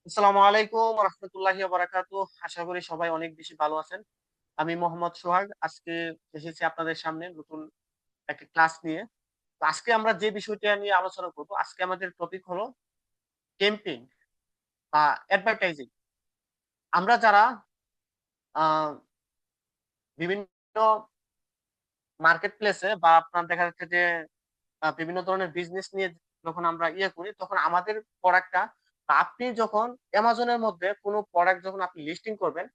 আসসালামু আলাইকুম রহমতুল্লাহি বারাকাতু। আশা করি সবাই অনেক বেশি ভালো আছেন। আমি মোহাম্মদ সোহাগ আজকে এসেছি আপনাদের সামনে নতুন একটা ক্লাস নিয়ে। তো আজকে আমরা যে বিষয়টা নিয়ে আলোচনা করব, আজকে আমাদের টপিক হলো ক্যাম্পেইন বা অ্যাডভার্টাইজিং। আমরা যারা আহ, বিভিন্ন মার্কেট প্লেসে বা আপনার দেখা যাচ্ছে যে বিভিন্ন ধরনের বিজনেস নিয়ে যখন আমরা করি, তখন আমাদের প্রোডাক্টটা বা আপনি যখন অ্যামাজনের মধ্যে কোনো প্রোডাক্ট যখন আপনি লিস্টিং করবেন,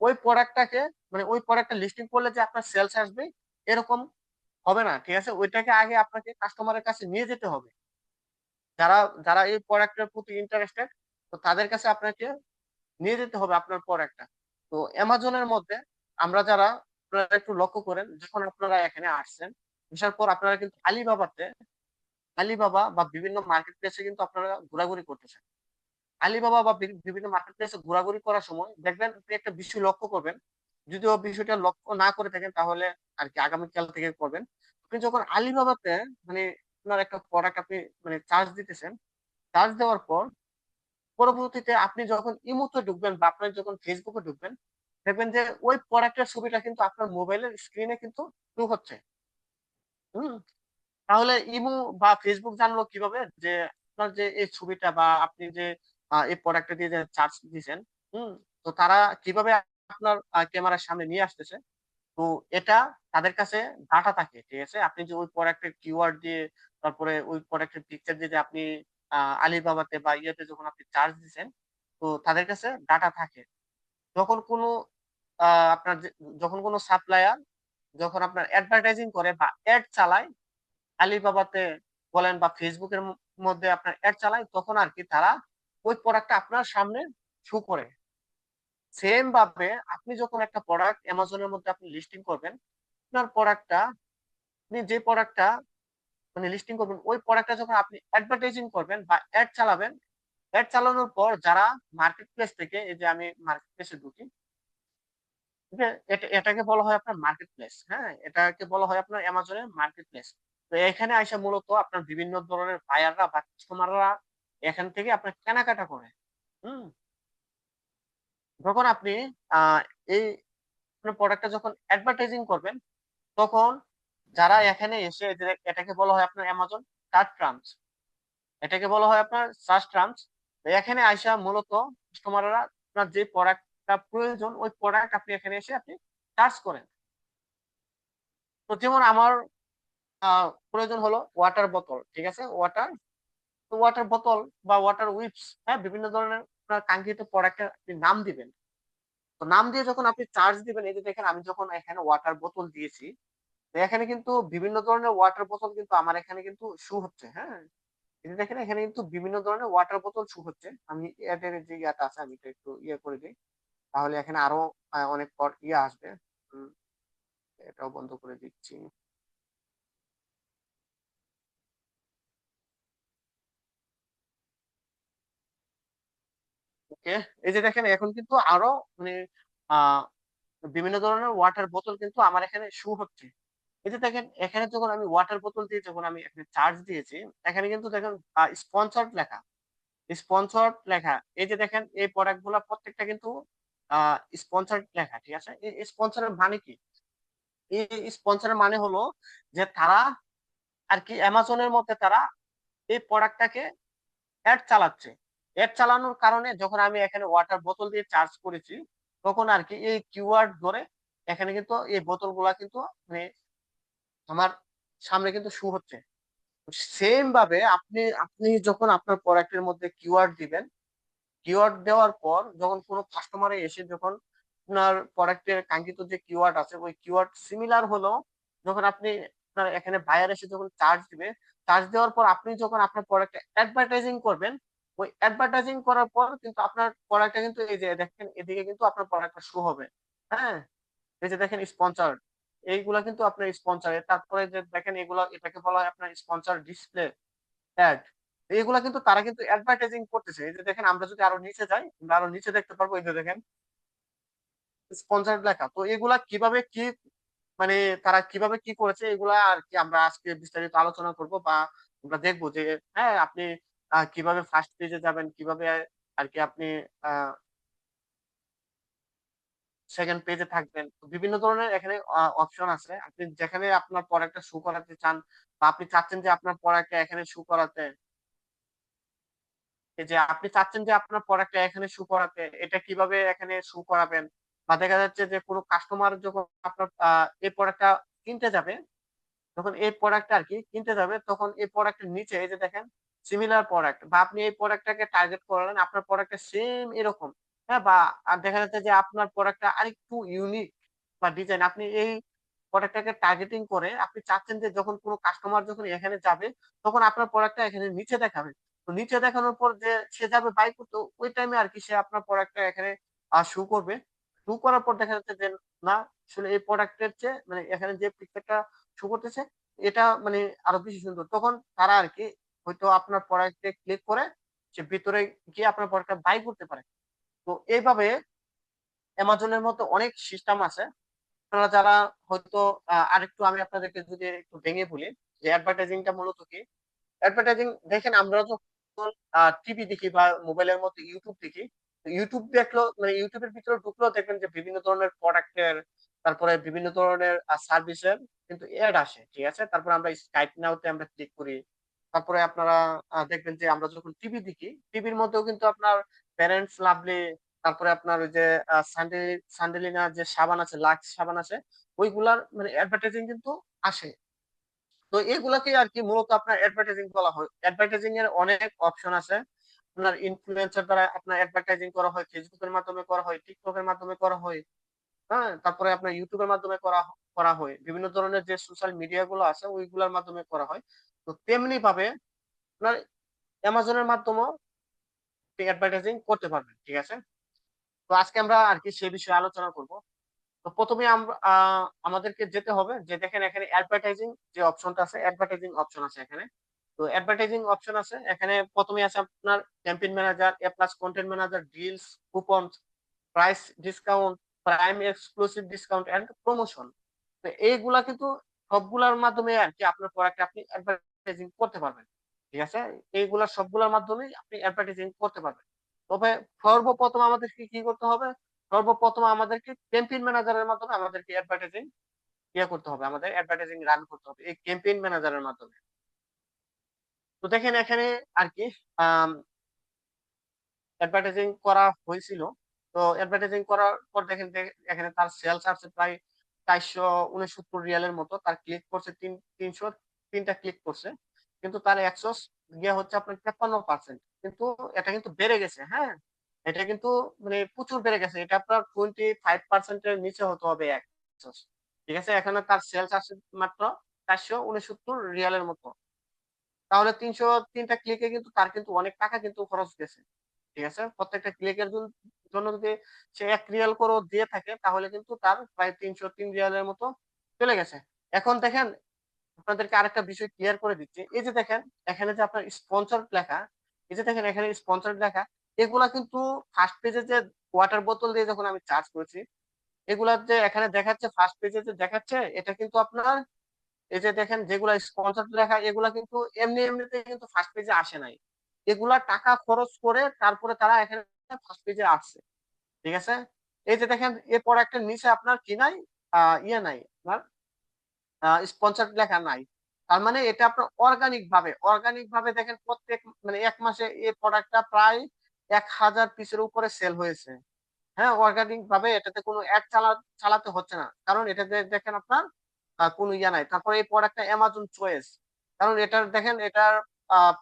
ওই প্রোডাক্টটাকে মানে ওই প্রোডাক্টটা লিস্টিং করলে যে আপনার সেলস আসবে এরকম হবে না। ঠিক আছে, ওইটাকে আগে আপনাকে কাস্টমারের কাছে নিয়ে যেতে হবে। যারা যারা এই প্রোডাক্টের প্রতি ইন্টারেস্টেড, তো তাদের কাছে আপনাকে নিয়ে যেতে হবে আপনার প্রোডাক্টটা। তো অ্যামাজনের মধ্যে আমরা যারা, আপনারা একটু লক্ষ্য করেন, যখন আপনারা এখানে আসছেন, আসার পর আপনারা কিন্তু আলিবাবা বা বিভিন্ন মার্কেট প্লেসে কিন্তু আপনারা ঘোরাঘুরি করতেছেন। আলিবাবা বা বিভিন্ন মার্কেট প্লেসে ঘোরাঘুরি করার সময় দেখবেন, আপনি একটা বিষয় লক্ষ্য করবেন। যদিও বিষয়টা লক্ষ্য না করে থাকেন তাহলে আর কি আগামীকাল থেকে করবেন। আপনি যখন আলিবাবাতে মানে আপনার একটা প্রোডাক্ট আপনি মানে চার্জ দিতেছেন, চার্জ দেওয়ার পর পরবর্তীতে আপনি যখন ইমোতে ঢুকবেন বা আপনি যখন ফেসবুকে ঢুকবেন, দেখবেন যে ওই প্রোডাক্টের ছবিটা কিন্তু আপনার মোবাইলের স্ক্রিনে কিন্তু শো হচ্ছে। হুম। তাহলে ইমো বা ফেসবুক জানলো কিভাবে যে আপনার যে এই ছবিটা বা আপনি যে এই প্রোডাক্টটা দিয়ে যে চার্জ দিয়েছেন, হুম, তো তারা কিভাবে আপনার ক্যামেরার সামনে নিয়ে আসতেছে। তো এটা তাদের কাছে ডাটা থাকে। ঠিক আছে, আপনি যে ওই প্রোডাক্টের কিওয়ার্ড দিয়ে, তারপরে ওই প্রোডাক্টের পিকচার দিয়ে যে আপনি আলিবাবাতে বা ইয়েতে যখন আপনি চার্জ দিচ্ছেন, তো তাদের কাছে ডাটা থাকে। যখন কোনো আপনার যখন কোনো সাপ্লায়ার যখন আপনার অ্যাডভার্টাইজিং করে বা অ্যাড চালায়, আলিবাবাতে বলেন বা ফেসবুকের মধ্যে আপনার অ্যাড চালায়, তখন আর কি তারা ওই প্রোডাক্টটা আপনার সামনে শো করে। সেম ভাবে আপনি যখন একটা প্রোডাক্ট অ্যামাজনের মধ্যে আপনি লিস্টিং করবেন, আপনার প্রোডাক্টটা, আপনি যে প্রোডাক্টটা মানে লিস্টিং করবেন, ওই প্রোডাক্টটা যখন আপনি অ্যাডভার্টাইজিং করবেন বা অ্যাড চালাবেন, অ্যাড চালানোর পর যারা মার্কেট প্লেস থেকে, এই যে আমি মার্কেট প্লেসে ঢুকি, ঠিক আছে, এটাকে বলা হয় আপনার মার্কেট প্লেস। হ্যাঁ, এটাকে বলা হয় আপনার অ্যামাজনের মার্কেট প্লেস। তো এখানে আইসা মূলত আপনার বিভিন্ন ধরনের বায়াররা বা কাস্টমাররা এখান থেকে আপনার কেনাকাটা করে। হুম। যখন আপনি আহ এই প্রোডাক্টটা যখন অ্যাডভার্টাইজিং করবেন, তখন যারা এখানে এসে এটাকে বলা হয় আপনার অ্যামাজন সার্চ টার্মস, এটাকে বলা হয় আপনার সার্চ টার্মস। এখানে আইসা মূলত কাস্টমাররা আপনার যে প্রোডাক্টটা প্রয়োজন, ওই প্রোডাক্ট আপনি এখানে এসে আপনি সার্চ করেন। তো যেমন আমার প্রয়োজন হলো ওয়াটার বোতল। ঠিক আছে, ওয়াটার, তো ওয়াটার বোতল বা ওয়াটার উইপস, হ্যাঁ, বিভিন্ন ধরনের আপনার কাঙ্ক্ষিত প্রোডাক্টের আপনি নাম দিবেন। তো নাম দিয়ে যখন আপনি চার্জ দিবেন, এই যে দেখেন আমি যখন এখানে ওয়াটার বোতল দিয়েছি, তো এখানে কিন্তু বিভিন্ন ধরনের ওয়াটার বোতল কিন্তু আমার এখানে কিন্তু শু হচ্ছে। হ্যাঁ, এই যে দেখেন এখানে কিন্তু বিভিন্ন ধরনের ওয়াটার বোতল শু হচ্ছে। আমি এদের যে ইয়াটা আছে আমি এটা একটু করে দিই, তাহলে এখানে আরো অনেক পর আসবে। উম, এটাও বন্ধ করে দিচ্ছি। ওকে, এই যে দেখেন এখন কিন্তু আরো মানে আহ বিভিন্ন ধরনের ওয়াটার বোতল কিন্তু আমার এখানে শু হচ্ছে। এই যে দেখেন এখানে যখন আমি ওয়াটার বোতল দিয়ে যখন আমি এখানে চার্জ দিয়েছি, এখানে কিন্তু দেখেন স্পন্সর্ড লেখা, স্পন্সর্ড লেখা। এই যে দেখেন এই প্রোডাক্ট গুলা প্রত্যেকটা কিন্তু স্পন্সর্ড লেখা। ঠিক আছে, এই স্পন্সরের মানে কি? এই স্পন্সরের মানে হলো যে তারা আর কি অ্যামাজনের মধ্যে তারা এই প্রোডাক্টটাকে অ্যাড চালাচ্ছে। অ্যাড চালানোর কারণে যখন আমি এখানে ওয়াটার বোতল দিয়ে চার্জ করেছি, তখন আর কি এই কিওয়ার্ড ধরে এখানে কিন্তু এই বোতলগুলা কিন্তু মানে আমার সামনে কিন্তু শু হচ্ছে। সেম ভাবে আপনি আপনি যখন আপনার প্রোডাক্টের মধ্যে কিওয়ার্ড দিবেন, কিওয়ার্ড দেওয়ার পর যখন কোনো কাস্টমারে এসে যখন আপনার প্রোডাক্টের কাঙ্ক্ষিত যে কিওয়ার্ড আছে ওই কিওয়ার্ড সিমিলার হলো, যখন আপনি আপনার এখানে বায়ার এসে যখন চার্জ দিবে, চার্জ দেওয়ার পর আপনি যখন আপনার প্রোডাক্ট অ্যাডভার্টাইজিং করবেন, ওই অ্যাডভার্টাইজিং করার পর কিন্তু আপনার প্রোডাক্টটা কিন্তু এই যে দেখেন এদিকে কিন্তু আপনার প্রোডাক্টটা শো হবে। হ্যাঁ, এই যে দেখেন স্পন্সর, এইগুলা কিন্তু আপনার স্পন্সর। তারপরে যে দেখেন এগুলা, এটাকে বলা হয় আপনার স্পন্সর ডিসপ্লে অ্যাড। এইগুলা কিন্তু তারা কিন্তু অ্যাডভার্টাইজিং করতেছে। এই যে দেখেন আমরা যদি আরো নিচে যাই, আমরা আরো নিচে দেখতে পারবো, এই যে দেখেন স্পন্সর লেখা। তো এগুলা কিভাবে কি মানে তারা কিভাবে কি করেছে, এগুলা আর কি আমরা আজকে বিস্তারিত আলোচনা করব বা আমরা দেখবো যে হ্যাঁ আপনি কিভাবে ফার্স্ট পেজে যাবেন, কিভাবে আর কি আপনি সেকেন্ড পেজে থাকবেন। তো বিভিন্ন ধরনের এখানে অপশন আছে, আপনি যেখানে আপনার প্রোডাক্টটা শো করাতে চান বা আপনি চাচ্ছেন যে আপনার প্রোডাক্টটা এখানে শো করাতে, এই যে আপনি চাচ্ছেন যে আপনার প্রোডাক্টটা এখানে শো করাতে, এটা কিভাবে এখানে শো করাবেন। বা দেখা যাচ্ছে যে কোনো কাস্টমার যখন আপনার এই প্রোডাক্টটা কিনতে যাবে, যখন এই প্রোডাক্টটা আর কি কিনতে যাবে, তখন এই প্রোডাক্টের নিচে এই যে দেখেন সিমিলার প্রোডাক্ট, বা আপনি এই প্রোডাক্টটাকে টার্গেট করলেন, আপনার প্রোডাক্টটা সেম এরকম, হ্যাঁ, বা আর দেখা যাচ্ছে যে আপনার প্রোডাক্টটা আরেকটু ইউনিক বা ডিজাইন, আপনি এই প্রোডাক্টটাকে টার্গেটিং করে আপনি চাচ্ছেন যে যখন কোনো কাস্টমার যখন এখানে যাবে, তখন আপনার প্রোডাক্টটা এখানে নিচে দেখাবে। তো নিচে দেখানোর পর যে সে যাবে বাই করতে, ওই টাইমে আর কি সে আপনার প্রোডাক্টটা এখানে শো করবে। শো করার পর দেখা যাচ্ছে যে না, আসলে এই প্রোডাক্টের চেয়ে মানে এখানে যে পিকচারটা শো করতেছে এটা মানে আরো বেশি সুন্দর, তখন তারা আর কি হয়তো আপনার প্রোডাক্টে ক্লিক করে সে ভিতরে গিয়ে আপনার প্রোডাক্টটা বাই করতে পারে। তো এইভাবে অ্যামাজনের মতো অনেক সিস্টেম আছে। আপনারা যারা হয়তো আরেকটু আমি আপনাদেরকে যদি একটু ভেঙে বলি যে অ্যাডভার্টাইজিংটা মূলত কি। অ্যাডভার্টাইজিং দেখেন, আমরা যখন টিভি দেখি বা মোবাইলের মতো ইউটিউব দেখি, তো ইউটিউব দেখলো মানে ইউটিউবের ভিতরে ঢুকলেও দেখবেন যে বিভিন্ন ধরনের প্রোডাক্টের, তারপরে বিভিন্ন ধরনের সার্ভিসের কিন্তু এড আসে, ঠিক আছে। তারপরে আমরা স্কাইপ নাওতে আমরা ক্লিক করি। তারপরে আপনারা দেখবেন যে আমরা যখন টিভি দেখি, টিভির মধ্যেও কিন্তু আপনার প্যারেন্টস লাভলি, তারপরে আপনার ওই যে সান্ডেলিনা যে সাবান আছে, লাক্স সাবান আছে, ওইগুলার মানে অ্যাডভার্টাইজিং কিন্তু আসে। তো এগুলাকে আর কি মূলত আপনার অ্যাডভার্টাইজিং বলা হয়। অ্যাডভার্টাইজিং এর অনেক অপশন আছে। আপনার ইনফ্লুয়েন্সার দ্বারা আপনার অ্যাডভার্টাইজিং করা হয়, ফেসবুকের মাধ্যমে করা হয়, টিকটকের মাধ্যমে করা হয়, হ্যাঁ, তারপরে আপনার ইউটিউবের মাধ্যমে করা করা হয়, বিভিন্ন ধরনের যে সোশ্যাল মিডিয়া গুলো আছে ওইগুলোর মাধ্যমে করা হয়। তো তেমনি ভাবে আপনার অ্যামাজনের মাধ্যমেও অ্যাডভার্টাইজিং করতে পারবেন, ঠিক আছে। তো আজকে আমরা আর কি সে বিষয়ে আলোচনা করব। তো প্রথমে আমরা আমাদেরকে যেতে হবে যে দেখেন এখানে অ্যাডভার্টাইজিং যে অপশনটা আছে, অ্যাডভার্টাইজিং অপশন আছে এখানে। তো অ্যাডভার্টাইজিং অপশন আছে এখানে, প্রথমে আছে আপনার campaign manager, A plus content manager, deals, coupon, price discount, prime exclusive discount and promotion. তো এইগুলা কিন্তু সবগুলার মাধ্যমে আর কি আপনার প্রোডাক্ট আপনি অ্যাডভার্টাইজিং করতে পারবেন, ঠিক আছে। এইগুলা সবগুলোর মাধ্যমেই আপনি অ্যাডভার্টাইজিং করতে পারবেন। তবে সর্বপ্রথম আমাদেরকে কি করতে হবে, সর্বপ্রথম আমাদেরকে ক্যাম্পেইন ম্যানেজারের মাধ্যমে আমাদেরকে অ্যাডভার্টাইজিং করতে হবে, আমাদের অ্যাডভার্টাইজিং রান করতে হবে এই ক্যাম্পেইন ম্যানেজারের মাধ্যমে। তো দেখেন এখানে আর কি অ্যাডভার্টাইজিং করা হয়েছিল। তো অ্যাডভার্টাইজিং করার পর দেখেন এখানে তার সেলস আসছে প্রায় 469 রিয়ালের মতো, তার ক্লিক করছে 303টা ক্লিক করছে, কিন্তু তার অ্যাক্সেস গিয়ে হচ্ছে আপনার 53%। কিন্তু এটা কিন্তু বেড়ে গেছে, হ্যাঁ, এটা কিন্তু মানে প্রচুর বেড়ে গেছে, এটা আপনার 25%-এর নিচে হতে হবে অ্যাক্সেস, ঠিক আছে। এখানে তার সেলস আসছে মাত্র 469 রিয়ালের মতো। তাহলে 303টা ক্লিকে কিন্তু তার কিন্তু অনেক টাকা কিন্তু খরচ গেছে, ঠিক আছে। প্রত্যেকটা ক্লিকের জন্য যদি সে 1 রিয়াল করে দিয়ে থাকে, তাহলে কিন্তু তার প্রায় 303 রিয়ালের মতো চলে গেছে। এখন দেখেন আপনাদেরকে আরেকটা বিষয় ক্লিয়ার করে দিচ্ছি, এই যে দেখেন এখানে যে আপনার স্পন্সর লেখা, এই যে দেখেন এখানে স্পন্সর লেখা, এগুলা কিন্তু ফার্স্ট পেজে যে ওয়াটার বোতল দিয়ে যখন আমি চার্জ করেছি, এগুলা যে এখানে দেখাচ্ছে ফার্স্ট পেজে যে দেখাচ্ছে, এটা কিন্তু আপনার এই যে দেখেন যেগুলা স্পন্সর লেখা, এগুলা কিন্তু এমনি এমনিতে কিন্তু ফার্স্ট পেজে আসে নাই, এগুলা টাকা খরচ করে তারপরে তারা এখানে ফার্স্ট পেজে আসছে, ঠিক আছে। এই যে দেখেন এই প্রোডাক্টের নিচে আপনার কি নাই, ইয়ে নাই, আপনার স্পন্সর লেখা নাই। তার মানে এটা আপনার অর্গানিক ভাবে দেখেন প্রত্যেক মানে 1 মাসে এই প্রোডাক্টটা প্রায় 1000 পিসের উপরে সেল হয়েছে। হ্যাঁ, অর্গানিক ভাবে এটাতে কোনো অ্যাড চালাতে হচ্ছে না, কারণ এটাতে দেখেন আপনার কোনো ইয়া নাই। তারপরে এই প্রোডাক্টটা অ্যামাজন চয়েস, কারণ এটার দেখেন এটার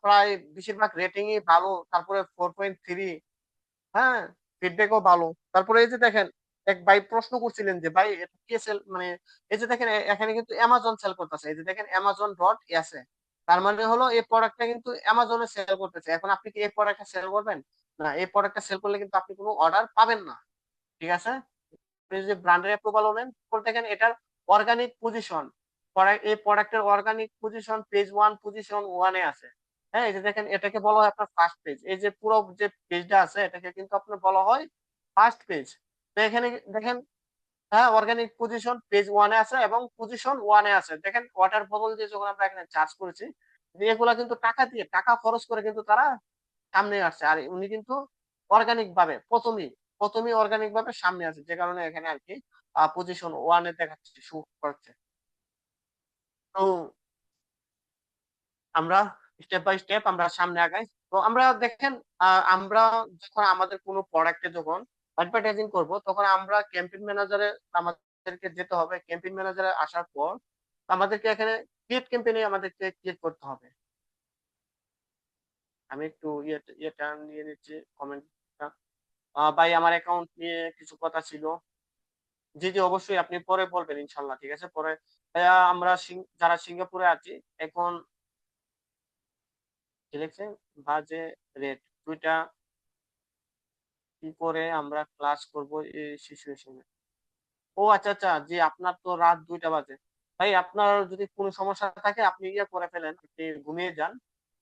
প্রায় বেশিরভাগ রেটিংই ভালো, তারপরে 4.3, হ্যাঁ, ফিডব্যাকও ভালো। তারপরে এই যে দেখেন এক ভাই প্রশ্ন করছিলেন যে ভাই এটা কে সেল মানে, এই যে দেখেন এখানে কিন্তু অ্যামাজন সেল করতেছে, এই যে দেখেন অ্যামাজন ডট এসে, তার মানে হলো এই প্রোডাক্টটা কিন্তু অ্যামাজনে সেল করতেছে। এখন আপনি কি এই প্রোডাক্টটা সেল করবেন? না, এই প্রোডাক্টটা সেল করলে কিন্তু আপনি কোনো অর্ডার পাবেন না, ঠিক আছে। আপনি যদি ব্র্যান্ডের অ্যাপ্রুভাল নেন, তারপর দেখেন এটার অর্গানিক পজিশন, এই প্রোডাক্টের অর্গানিক পজিশন পেজ 1 পজিশন 1-এ আছে। হ্যাঁ, এই যে দেখেন এটাকে বলা হয় আপনার ফার্স্ট পেজ, এই যে পুরো যে পেজটা আছে এটাকে কিন্তু আপনার বলা হয় ফার্স্ট পেজ। তো এখানে দেখেন, হ্যাঁ, অর্গানিক পজিশন পেজ 1-এ আছে এবং পজিশন 1-এ আছে। দেখেন ওয়াটার বদল দিয়ে যখন আমরা এখানে চার্জ করেছি, এগুলা কিন্তু টাকা দিয়ে টাকা খরচ করে কিন্তু তারা সামনে আসছে, আর উনি কিন্তু অর্গানিক ভাবে প্রথমেই অর্গানিক ভাবে সামনে আছে, যে কারণে এখানে আর কি পজিশন ওয়ানে দেখাচ্ছে, শো করছে। তো আমরা স্টেপ বাই স্টেপ আমরা সামনে আগাই। তো আমরা দেখেন, আমরা যখন আমাদের কোনো প্রোডাক্টে যখন অ্যাডভার্টাইজিং করব, তখন আমরা ক্যাম্পেইন ম্যানেজারে আমাদেরকে যেতে হবে। ক্যাম্পেইন ম্যানেজারে আসার পর আমাদেরকে এখানে ক্রিয়েট ক্যাম্পেইনে আমাদেরকে ক্রিয়েট করতে হবে। আমি একটু ইয়েটা নিয়ে নিচ্ছি কমেন্টটা। ভাই আমার অ্যাকাউন্ট নিয়ে কিছু কথা ছিল। জি জি, অবশ্যই আপনি পরে বলবেন ইনশাল্লাহ, ঠিক আছে পরে। আমরা যারা সিঙ্গাপুরে আছি এখন, কি লিখছে, বাজে রেট দুইটা, কি করে আমরা ক্লাস করব এই সিচুয়েশনে? ও আচ্ছা আচ্ছা, জি আপনার তো রাত 2টা বাজে। ভাই আপনার যদি কোনো সমস্যা থাকে আপনি ইয়ে করে ফেলেন, আপনি ঘুমিয়ে যান।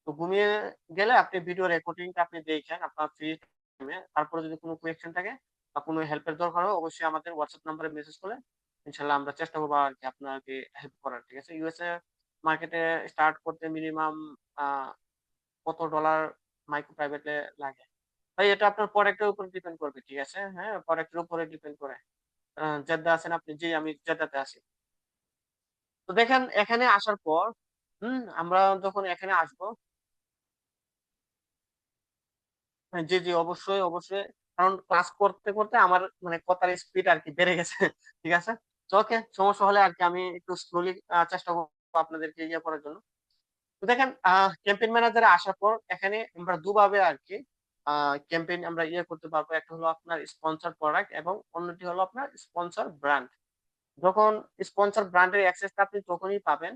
তো ঘুমিয়ে গেলে আপনি ভিডিও রেকর্ডিংটা আপনি দেখেন আপনার ফ্রি টাইমে। তারপরে যদি কোনো কোয়েশ্চেন থাকে বা কোনো হেল্পের দরকার হয়, অবশ্যই আমাদের হোয়াটসঅ্যাপ নাম্বারে মেসেজ করে ইনশাল্লাহ আমরা চেষ্টা করবো আর কি আপনাকে হেল্প করার, ঠিক আছে। ইউএসএ মার্কেটে স্টার্ট করতে মিনিমাম কত ডলার মাইক্রো প্রাইভেটে লাগে? ভাই এটা আপনার প্রোডাক্টের উপর ডিপেন্ড করবে, ঠিক আছে, হ্যাঁ প্রোডাক্টের উপরে ডিপেন্ড করে। জেদ্দা আছেন আপনি? জি আমি জেদ্দাতে আছি। তো দেখেন এখানে আসার পর, আমরা যখন এখানে আসবো, হ্যাঁ, জি জি অবশ্যই অবশ্যই, কারণ ক্লাস করতে করতে আমার মানে কথার স্পিড আর কি বেড়ে গেছে ঠিক আছে। তো ওকে, সমস্যা হলে আর কি আমি একটু স্লোলি চেষ্টা করবো আপনাদেরকে ইয়ে করার জন্য। তো দেখেন ক্যাম্পেইন ম্যানেজারে আসার পর এখানে আমরা দুভাবে আর কি ক্যাম্পেইন আমরা ইয়ে করতে পারবো। একটা হলো আপনার স্পন্সর প্রোডাক্ট এবং অন্যটি হলো আপনার স্পন্সর ব্র্যান্ড। যখন স্পন্সর ব্র্যান্ডের অ্যাক্সেসটা আপনি তখনই পাবেন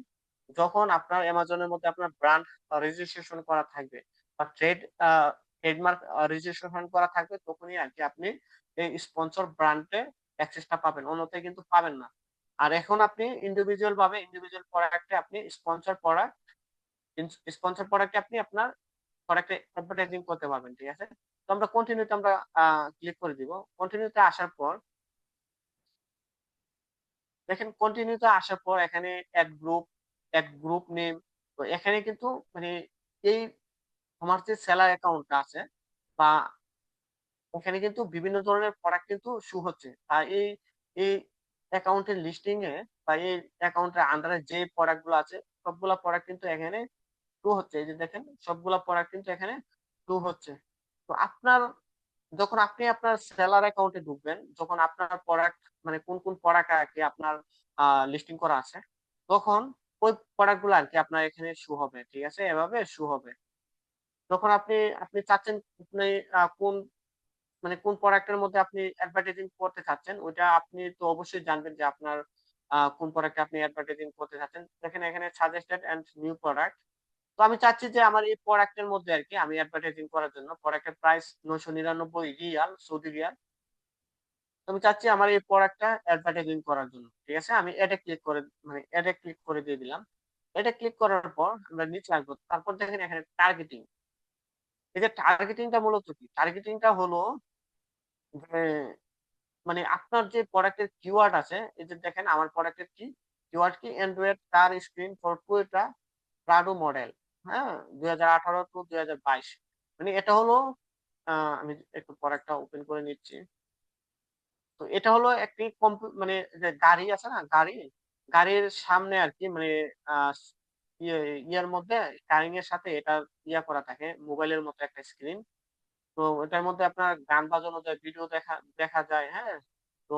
যখন আপনার অ্যামাজনের মধ্যে আপনার ব্র্যান্ড রেজিস্ট্রেশন করা থাকবে বা ট্রেডমার্ক রেজিস্ট্রেশন করা থাকবে, তখনই আর কি আপনি এই স্পন্সর ব্র্যান্ডে অ্যাক্সেসটা পাবেন, অন্যথায় কিন্তু পাবেন না। আর এখন আপনি ইন্ডিভিজুয়াল প্রোডাক্টে আপনি স্পন্সর প্রোডাক্টে আপনি আপনার প্রোডাক্টে অ্যাডভার্টাইজিং করতে পারবেন, ঠিক আছে। তো আমরা কন্টিনিউতে আমরা ক্লিক করে দিব। কন্টিনিউতে আসার পর দেখেন, কন্টিনিউতে আসার পর এখানে অ্যাড গ্রুপ নেম। তো এখানে কিন্তু মানে এই আমার যে সেলার অ্যাকাউন্টটা আছে বা এখানে কিন্তু বিভিন্ন ধরনের প্রোডাক্ট কিন্তু শু হচ্ছে। আর এই এই অ্যাকাউন্টের লিস্টিং এ বা এই অ্যাকাউন্টের আন্ডারে যে প্রোডাক্ট গুলো আছে, সবগুলা প্রোডাক্ট কিন্তু এখানে শু হচ্ছে। এই যে দেখেন সবগুলা প্রোডাক্ট কিন্তু এখানে শু হচ্ছে। তো যখন আপনি আপনার সেলার অ্যাকাউন্টে ঢুকবেন, যখন আপনার প্রোডাক্ট মানে কোন কোন প্রোডাক্ট আর কি আপনার লিস্টিং করা আছে, তখন ওই প্রোডাক্ট গুলো আর কি আপনার এখানে শু হবে, ঠিক আছে, এভাবে শু হবে। যখন আপনি আপনি চাচ্ছেন আপনি কোন মানে কোন প্রোডাক্টের মধ্যে আপনি অ্যাডভার্টাইজিং করতে চাচ্ছেন, ওইটা আপনি তো অবশ্যই জানবেন যে আপনার কোন প্রোডাক্টে আপনি অ্যাডভার্টাইজিং করতে চাচ্ছেন। দেখেন এখানে সাজেস্টেড এন্ড নিউ প্রোডাক্ট। তো আমি চাচ্ছি যে আমার এই প্রোডাক্টের মধ্যে আর কি আমি অ্যাডভার্টাইজিং করার জন্য। প্রোডাক্টের প্রাইস 999 রিয়াল, সৌদি রিয়াল। তো আমি চাচ্ছি আমার এই প্রোডাক্টটা অ্যাডভার্টাইজিং করার জন্য, ঠিক আছে। আমি এডে ক্লিক করে দিয়ে দিলাম। এটা ক্লিক করার পর আমরা নিচে আসবো। তারপর দেখেন এখানে টার্গেটিং। এই যে টার্গেটিংটা মূলত কি? টার্গেটিংটা হলো যে মানে আপনার যে প্রোডাক্টের কিওয়ার্ড আছে, এই যে দেখেন আমার প্রোডাক্টের কিওয়ার্ড কি, Android car screen for Toyota Prado model, হ্যাঁ 2018 to 2022। মানে এটা হলো আমি একটু প্রোডাক্টটা ওপেন করে নিচ্ছি। তো এটা হলো একটি মানে যে গাড়ি আছে না, গাড়ির সামনে আর কি মানে আহ ইয়ে ইয়ার মধ্যে স্টারিং এর সাথে এটা ইয়া করা থাকে, মোবাইলের মতো একটা স্ক্রিন। তো এটার মধ্যে আপনার গান বাজানো যায়, ভিডিও দেখা দেখা যায়, হ্যাঁ। তো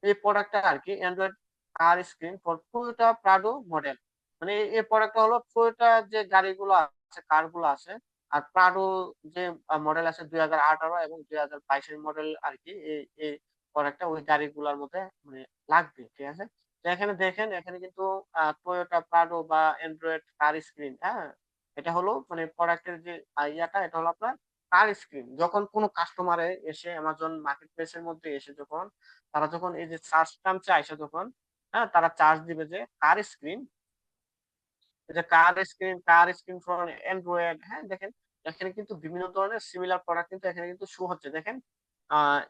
এই প্রোডাক্টটা আর কি Android car screen for Toyota Prado model. মানে এই প্রোডাক্টটা হলো টয়োটা যে গাড়িগুলো আছে, কার গুলো আছে, আর প্রাডো যে মডেল আছে 2018 এবং 2022-এর মডেল আর কি, এই এই প্রোডাক্টটা ওই গাড়িগুলোর মধ্যে মানে লাগবে, ঠিক আছে। তো এখানে দেখেন এখানে কিন্তু টয়োটা প্রাডো বা অ্যান্ড্রয়েড কার স্ক্রিন, হ্যাঁ, এটা হলো মানে প্রোডাক্টের যে ইয়াটা, এটা হলো আপনার কার স্ক্রিন। যখন কোনো কাস্টমারে এসে অ্যামাজন মার্কেট প্লেসের মধ্যে এসে যখন তারা যখন এই যে সার্চ টার্ম চাইছে, যখন হ্যাঁ তারা চার্জ দিবে যে কার স্ক্রিন, যে কার স্ক্রিন ফর অ্যান্ড্রয়েড, হ্যাঁ দেখেন এখানে কিন্তু বিভিন্ন ধরনের সিমিলার প্রোডাক্ট কিন্তু এখানে কিন্তু শো হচ্ছে। দেখেন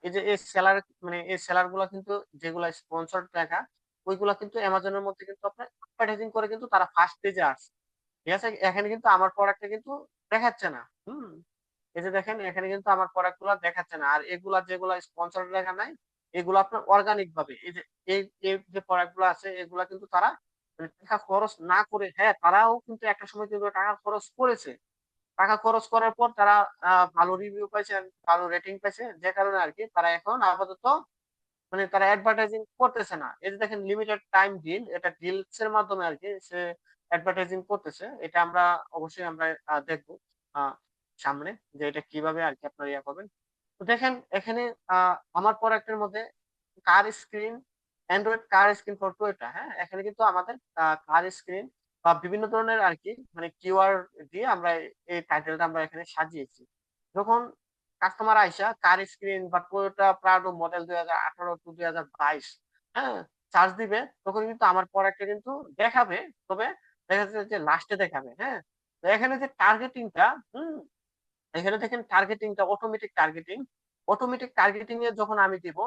এই যে এই সেলার গুলা কিন্তু যেগুলা স্পন্সর টাকা, ওইগুলা কিন্তু অ্যামাজনের মধ্যে কিন্তু আপনার অ্যাডভার্টাইজিং করে কিন্তু তারা ফার্স্ট পেজে আসছে, ঠিক আছে। এখানে কিন্তু আমার প্রোডাক্টটা কিন্তু দেখাচ্ছে না। এই যে দেখেন এখানে কিন্তু আমার প্রোডাক্ট গুলা দেখাচ্ছে না, আর এগুলা যেগুলা স্পন্সর লেখা নাই এগুলো আপনার অর্গানিক ভাবে, এই যে এই যে প্রোডাক্ট গুলো আছে এগুলা কিন্তু তারা মানে টাকা খরচ না করে, হ্যাঁ তারাও কিন্তু একটা সময় কিন্তু টাকা খরচ করেছে, টাকা খরচ করার পর তারা ভালো রিভিউ পাইছে, ভালো রেটিং পাইছে, যে কারণে আর কি তারা এখন আপাতত মানে তারা অ্যাডভার্টাইজিং করতেছে না। এই যে দেখেন লিমিটেড টাইম ডিল, এটা ডিলস এর মাধ্যমে আর কি সে অ্যাডভার্টাইজিং করতেছে। এটা আমরা অবশ্যই আমরা দেখবো আহ, সামনে যে এটা কিভাবে আর কি আপনারা ইয়া করবেন। তো দেখেন এখানে আমার প্রোডাক্টের মধ্যে car screen, Android car screen for Toyota, হ্যাঁ এখানে কিন্তু আমাদের কার স্ক্রিন বা বিভিন্ন ধরনের আর কি মানে কিওয়ার্ড দিয়ে আমরা এই টাইটেলটা আমরা এখানে সাজিয়েছি। যখন কাস্টমার আইসা কার স্ক্রিন বা টয়োটা প্রাডো মডেল 2018 টু 2022, হ্যাঁ চার্জ দিবে, তখন কিন্তু আমার প্রোডাক্টটা কিন্তু দেখাবে, তবে দেখা যাচ্ছে যে লাস্টে দেখাবে। হ্যাঁ তো এখানে যে টার্গেটিংটা, এখানে দেখেন টার্গেটিংটা অটোমেটিক টার্গেটিং, অটোমেটিক টার্গেটিং এ যখন আমি দিব,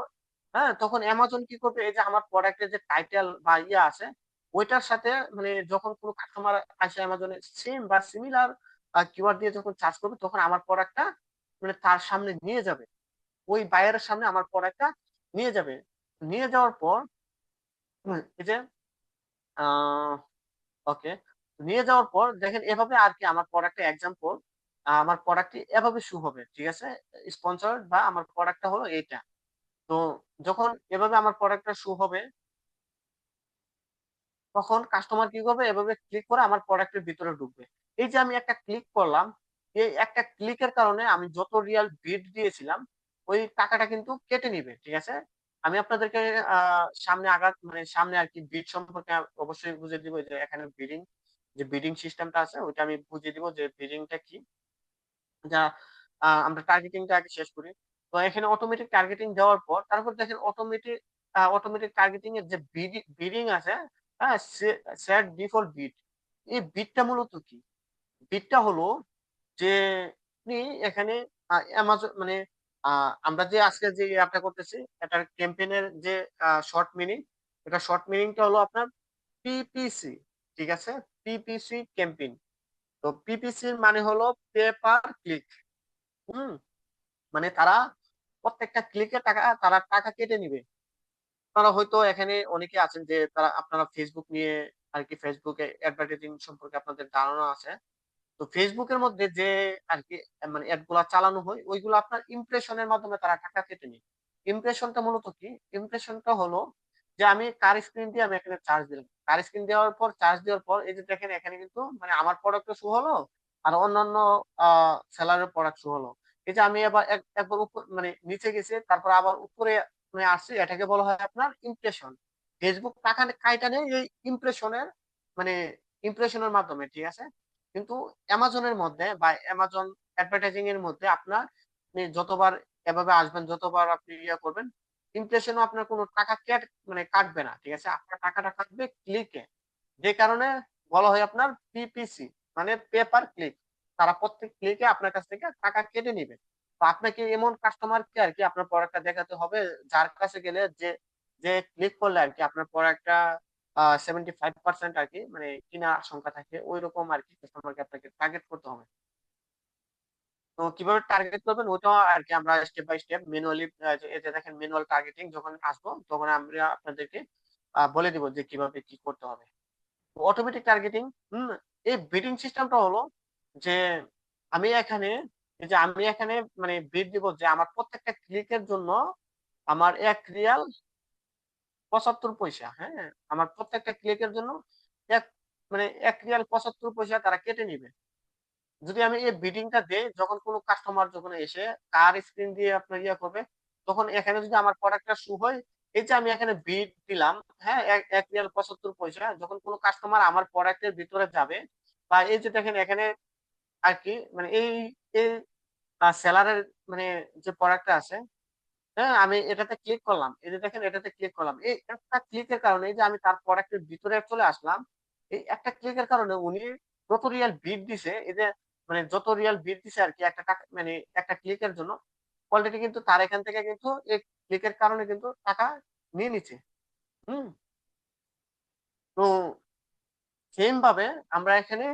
হ্যাঁ তখন অ্যামাজন কি করবে, এই যে আমার প্রোডাক্টের যে টাইটেল বা ইয়ে আছে ওইটার সাথে মানে যখন কোনো কাস্টমার আসে অ্যামাজনে সেম বা সিমিলার কিওয়ার্ড দিয়ে যখন চার্জ করবে, তখন আমার প্রোডাক্টটা মানে তার সামনে নিয়ে যাবে, ওই বায়ারের সামনে আমার প্রোডাক্টটা নিয়ে যাবে। নিয়ে যাওয়ার পর এই যে ওকে, নিয়ে যাওয়ার পর দেখেন এভাবে আর কি আমার প্রোডাক্টে এক্সাম্পল, আমার প্রোডাক্টটি এভাবে শু হবে, ঠিক আছে, স্পন্সর বা আমার প্রোডাক্টটা হলো এইটা। তো যখন এভাবে আমার প্রোডাক্টটা শু হবে, তখন কাস্টমার কি করবে, এভাবে ক্লিক করে আমার প্রোডাক্টের ভিতরে ঢুকবে। এই যে আমি একটা ক্লিক করলাম, এই একটা ক্লিকের কারণে আমি যত রিয়াল বিড দিয়েছিলাম ওই টাকাটা কিন্তু কেটে নিবে, ঠিক আছে। আমি আপনাদেরকে সামনে মানে সামনে আর কি বিড সম্পর্কে অবশ্যই বুঝিয়ে দিব, যে এখানে বিডিং, যে বিডিং সিস্টেমটা আছে ওইটা আমি বুঝিয়ে দিব যে বিডিংটা কি। যা আমরা টার্গেটিংটা আগে শেষ করি। তো এখানে অটোমেটিক টার্গেটিং দেওয়ার পর তারপর দেখেন অটোমেটিক টার্গেটিং এর যে বিডিং আছে, হ্যাঁ সেট ডিফল্ট বিট, এই বিটটা মূলত কি, বিটটা হলো যে আপনি এখানে অ্যামাজন মানে আমরা যে আজকে যে অ্যাপটা করতেছি এটার ক্যাম্পেইনের যে শর্ট মিনিং, এটা শর্ট মিনিংটা হলো আপনার পিপিসি, ঠিক আছে, পিপিসি ক্যাম্পেইন। তো পিপিসি মানে হলো পে পার ক্লিক। হুম, মানে তারা প্রত্যেকটা ক্লিকে টাকা, তারা টাকা কেটে নিবে। আপনারা হয়তো এখানে অনেকে আছেন যে তারা আপনারা ফেসবুক নিয়ে আর কি, ফেসবুকে অ্যাডভার্টাইজিং সম্পর্কে আপনাদের ধারণা আছে। তো ফেসবুকের মধ্যে যে আর কি মানে অ্যাড গুলা চালানো হয় ওইগুলো আপনার ইমপ্রেশনের মাধ্যমে তারা টাকা কেটে নেয়। ইমপ্রেশনটা মূলত কি, ইমপ্রেশনটা হলো যে আমি কার স্ক্রিন দিয়ে আমি এখানে চার্জ দিলাম, কার স্ক্রিন দেওয়ার পর চার্জ দেওয়ার পর এই যে দেখেন এখানে কিন্তু মানে আমার প্রোডাক্ট শো হলো আর অন্যান্য সেলারের প্রোডাক্ট শো হলো। এই যে আমি এবার একবার উপর মানে নিচে গেছি তারপর আবার উপরে মানে আসছি, এটাকে বলা হয় আপনার ইমপ্রেশন। ফেসবুক টাকা কাইটা নেই এই ইমপ্রেশনের মানে ইমপ্রেশনের মাধ্যমে, ঠিক আছে। কিন্তু অ্যামাজনের মধ্যে বা অ্যামাজন অ্যাডভার্টাইজিং এর মধ্যে আপনার আপনি যতবার এভাবে আসবেন, যতবার আপনি ইয়ে করবেন, ইমপ্রেশনও আপনার কোনো টাকা মানে কাটবে না, ঠিক আছে, আপনার টাকাটা কাটবে ক্লিকে। যে কারণে বলা হয় আপনার পিপিসি, মানে পেপার ক্লিক। তারা প্রত্যেক ক্লিকে আপনার কাছ থেকে টাকা কেটে নিবে। তো আপনাকে এমন কাস্টমারকে আর কি আপনার প্রোডাক্টটা দেখাতে হবে, যার কাছে গেলে যে যে ক্লিক করলে আর কি আপনার প্রোডাক্টটা 75% আর কি মানে কিনা আশঙ্কা থাকে, ওই রকম আর কি কাস্টমারকে আপনাকে টার্গেট করতে হবে। তো কিভাবে টার্গেট করবেন ওটাও আর কি আমরা স্টেপ বাই স্টেপ ম্যানুয়ালি, এই যে দেখেন ম্যানুয়াল টার্গেটিং যখন আসবো তখন আমরা আপনাদেরকে বলে দিব যে কিভাবে কি করতে হবে। অটোমেটিক টার্গেটিং, এই বিডিং সিস্টেমটা হলো যে আমি এখানে, এই যে আমি এখানে মানে বিড দিব যে আমার প্রত্যেকটা ক্লিকের জন্য আমার 1 রিয়াল 75 পয়সা, হ্যাঁ আমার প্রত্যেকটা ক্লিকের জন্য এক মানে 1 রিয়াল 75 পয়সা তারা কেটে নিবে। যদি আমি এই বিডিংটা দেই, যখন কোনো কাস্টমার যখন এসে কার স্ক্রিন দিয়ে আপনার ইয়ে করবে, তখন এখানে যদি আমার প্রোডাক্টটা শু হয়, এই যে আমি এখানে বিড দিলাম, হ্যাঁ 1 রিয়াল 75 পয়সা, যখন কোনো কাস্টমার আমার প্রোডাক্টের ভিতরে যাবে বা এই যে দেখেন এখানে আর কি মানে এই সেলারের মানে যে প্রোডাক্টটা আছে, হ্যাঁ আমি এটাতে ক্লিক করলাম, এই যে দেখেন এটাতে ক্লিক করলাম, এই একটা ক্লিকের কারণে এই যে আমি তার প্রোডাক্টের ভিতরে চলে আসলাম, এই একটা ক্লিকের কারণে উনি যত রিয়াল বিট দিছে, এই যে মানে যত রিয়াল বিট দিছে আর কি একটা টাকা মানে একটা ক্লিকের জন্য, অলরেডি কিন্তু তার এখান থেকে কিন্তু এই ক্লিকের কারণে কিন্তু টাকা নিয়ে নিচ্ছে। হুম, তো সেম ভাবে আমরা এখানে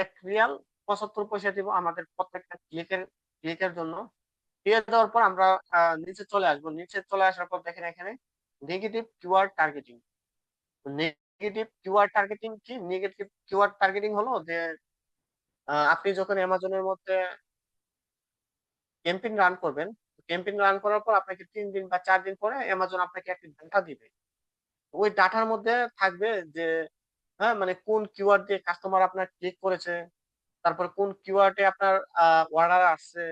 1 রিয়াল 75 পয়সা দিব আমাদের প্রত্যেকটা ক্লিকের ক্লিকের জন্য। দিয়ে দেওয়ার পর আমরা নিচে চলে আসবো। নিচে চলে আসার পর দেখেন এখানে negative keyword targeting. Negative keyword targeting কি? নেগেটিভ কিওয়ার্ড টার্গেটিং হলো যে আপনি যখন অ্যামাজনের মধ্যে ক্যাম্পেইন রান করবেন, ক্যাম্পেইন রান করার পর আপনাকে 3 দিন বা 4 দিন পরে অ্যামাজন আপনাকে একটা ডাটা দিবে। ওই ডাটার মধ্যে থাকবে যে হ্যাঁ, মানে কোন কিওয়ার্ড দিয়ে কাস্টমার আপনার ক্লিক করেছে, তারপর কোন কিওয়ার্ডে আপনার অর্ডার আসছে,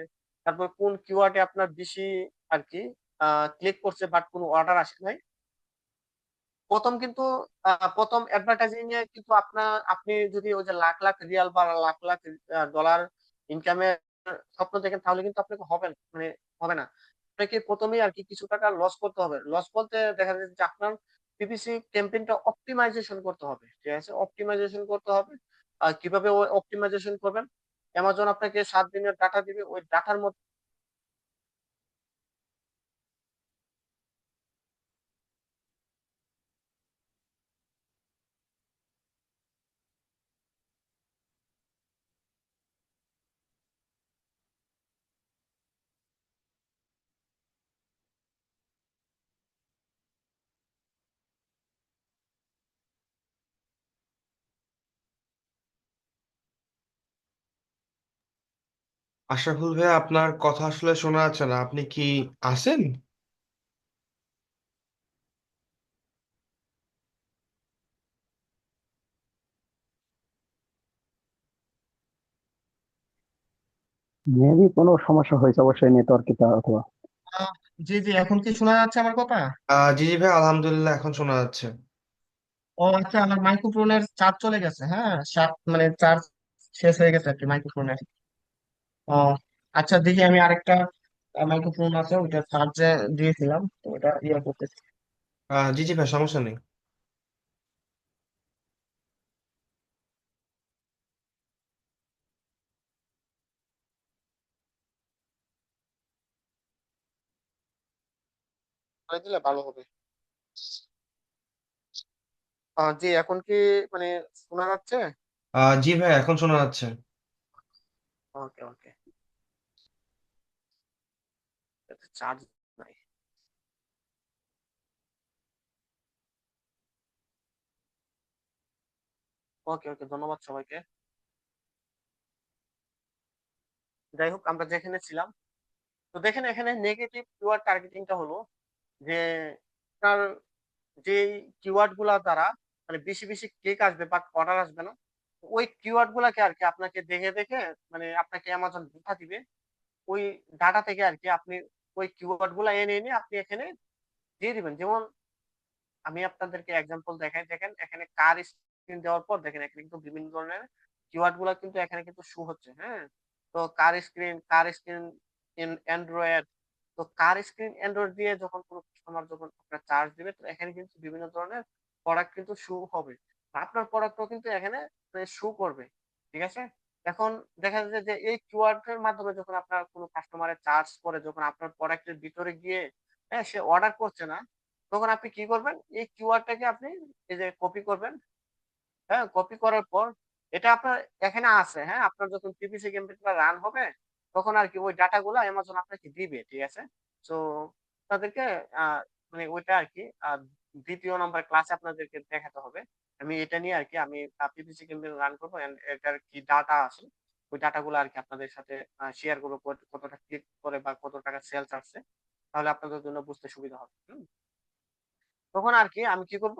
তারপর কোন কিওয়ার্ডে আপনার বেশি আর কি ক্লিক করছে বাট কোনো অর্ডার আসে নাই। প্রথম কিন্তু প্রথম অ্যাডভার্টাইজিং এ কিন্তু আপনি যদি ওই যে লাখ লাখ রিয়াল বা লাখ লাখ ডলার ইনকামের স্বপ্ন দেখেন তাহলে কিন্তু আপনাকে হবে না, মানে হবে না। আপনাকে প্রথমেই আর কি কিছু টাকা লস করতে হবে। লস বলতে দেখা যাচ্ছে যে আপনার পিপিসি ক্যাম্পেইনটা অপটিমাইজেশন করতে হবে, ঠিক আছে? অপটিমাইজেশন করতে হবে। আর কিভাবে অপটিমাইজেশন করবেন? অ্যামাজন আপনাকে 7 দিনের ডাটা দিবে, ওই ডাটার মধ্যে আশরাফুল ভাই, আপনার কথা আসলে শোনা যাচ্ছে না, আপনি কি আছেন? মেবি কোনো সমস্যা হয়েছে অবশ্যই নেটওয়ার্কে অথবা। আহ, জি জি, এখন কি শোনা যাচ্ছে আমার কথা? জি জি ভাই, আলহামদুলিল্লাহ এখন শোনা যাচ্ছে। ও আচ্ছা, আমার মাইক্রোফোনের চার্জ চলে গেছে, হ্যাঁ মানে চার্জ শেষ হয়ে গেছে আর কি মাইক্রোফোনের। ও আচ্ছা, দেখি আমি আরেকটা মাইক্রোফোন আছে ওইটা চার্জে দিয়েছিলাম, তো ওটা ইয়ে করতেছি। জি জি ভাই, সমস্যা নেই। করে দিলে ভালো হবে। জি, এখন কি মানে শোনা যাচ্ছে? জি ভাই, এখন শোনা যাচ্ছে। ওকে ওকে, চার্জ নাই। ওকে ওকে, ধন্যবাদ সবাইকে। যাই হোক, আমরা যেখানে ছিলাম, তো দেখেন এখানে নেগেটিভ কিওয়ার্ড টার্গেটিংটা হলো যে আপনার যে কিওয়ার্ড গুলা দ্বারা মানে বেশি বেশি ক্লিক আসবে বাট অর্ডার আসবে না, ওই কিওয়ার্ড গুলাকে আর কি আপনাকে দেখে দেখে মানে আপনাকে অ্যামাজন ডাটা দিবে। ওই ডাটা থেকে আর কি আপনি ওই কিওয়ার্ড গুলা এনে এনে আপনি এখানে দিয়ে দিবেন। যেমন আমি আপনাদেরকে এক্সাম্পল দেখাই, দেখেন এখানে কার স্ক্রিন দেওয়ার পর দেখেন এখানে কিন্তু বিভিন্ন ধরনের কিওয়ার্ড গুলা কিন্তু এখানে কিন্তু শো হচ্ছে, হ্যাঁ। তো কার স্ক্রিন অ্যান্ড্রয়েড, তো কার স্ক্রিন অ্যান্ড্রয়েড দিয়ে যখন কোনো কাস্টমার যখন আপনার চার্জ দিবে, তো এখানে কিন্তু বিভিন্ন ধরনের প্রোডাক্ট কিন্তু শো হবে। আপনার প্রোডাক্টও কিন্তু এখানে শো করবে, ঠিক আছে? এখন দেখা যাচ্ছে যে এই কিওয়ার্ড এর মাধ্যমে যখন আপনার কোনো কাস্টমারের চার্জ করে, যখন আপনার প্রোডাক্টের ভিতরে গিয়ে হ্যাঁ সে অর্ডার করছে না, তখন আপনি কি করবেন? এই কিওয়ার্ডটাকে আপনি এই যে কপি করবেন। হ্যাঁ, কপি করার পর এটা আপনার এখানে আছে, হ্যাঁ আপনার যখন পিপিসি ক্যাম্পেইনটা রান হবে তখন আর কি ওই ডাটা গুলো অ্যামাজন আপনাকে দিবে, ঠিক আছে? তো তাদেরকে আহ মানে ওইটা আর কি দ্বিতীয় নম্বর ক্লাসে আপনাদেরকে দেখাতে হবে। আমি এটা নিয়ে আর কি আমি পিপিসি ক্যাম্পেইন রান করবো and এটার কি ডাটা আছে ওই ডাটা গুলো আর কি আপনাদের সাথে শেয়ার করবো, কতটা ক্লিক করে বা কত টাকা সেলস আসছে, তাহলে আপনাদের জন্য বুঝতে সুবিধা হবে। তখন আর কি আমি কি করব,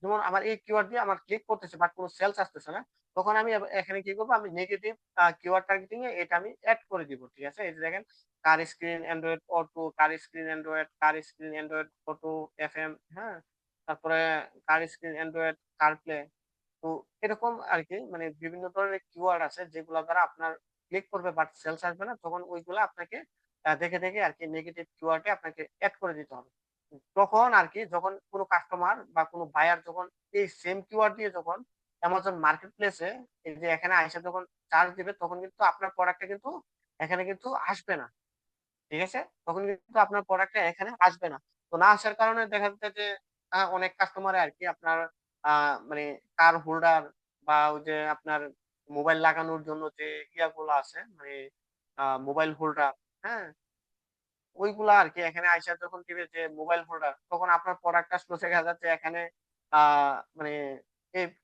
যেমন আমার এই কিওয়ার্ড দিয়ে আমার ক্লিক করতেছে বাট কোনো সেলস আসতেছে না, তখন আমি এখানে কি করব, আমি নেগেটিভ কিওয়ার্ড টার্গেটিং এ এটা আমি অ্যাড করে দিব, ঠিক আছে? এই যে দেখেন কার স্ক্রিন অ্যান্ড্রয়েড অটো, কার স্ক্রিন অ্যান্ড্রয়েড অটো এফএম, হ্যাঁ, তারপরে কার স্ক্রিন অ্যান্ড্রয়েড কারপ্লে। তো এরকম আর কি মানে বিভিন্ন ধরনের কিওয়ার্ড আছে যেগুলো দ্বারা আপনার ক্লিক করবে বাট সেলস আসবে না, তখন ওইগুলো আপনাকে দেখে দেখে আর কি নেগেটিভ কিওয়ার্ডে আপনাকে অ্যাড করে দিতে হবে। তখন আর কি যখন কোনো কাস্টমার বা কোনো বায়ার যখন এই সেম কিওয়ার্ড দিয়ে যখন অ্যামাজন মার্কেট প্লেসে এই যে এখানে আইসা যখন চার্জ দিবে, তখন কিন্তু আপনার প্রোডাক্টটা কিন্তু এখানে কিন্তু আসবে না, ঠিক আছে? তখন কিন্তু আপনার প্রোডাক্টটা এখানে আসবে না। তো না আসার কারণে দেখা যাচ্ছে যে অনেক কাস্টমার আর কি আপনার মানে কার হোল্ডার বা ওই যে আপনার মোবাইল লাগানোর জন্য যে ইয়াগুলো আছে মানে মোবাইল হোল্ডার, হ্যাঁ? ওইগুলা আরকি এখানে আইসা যখন দিবে যে মোবাইল হোল্ডার, তখন আপনার প্রোডাক্ট আসলো দেখা যাচ্ছে এখানে আ মানে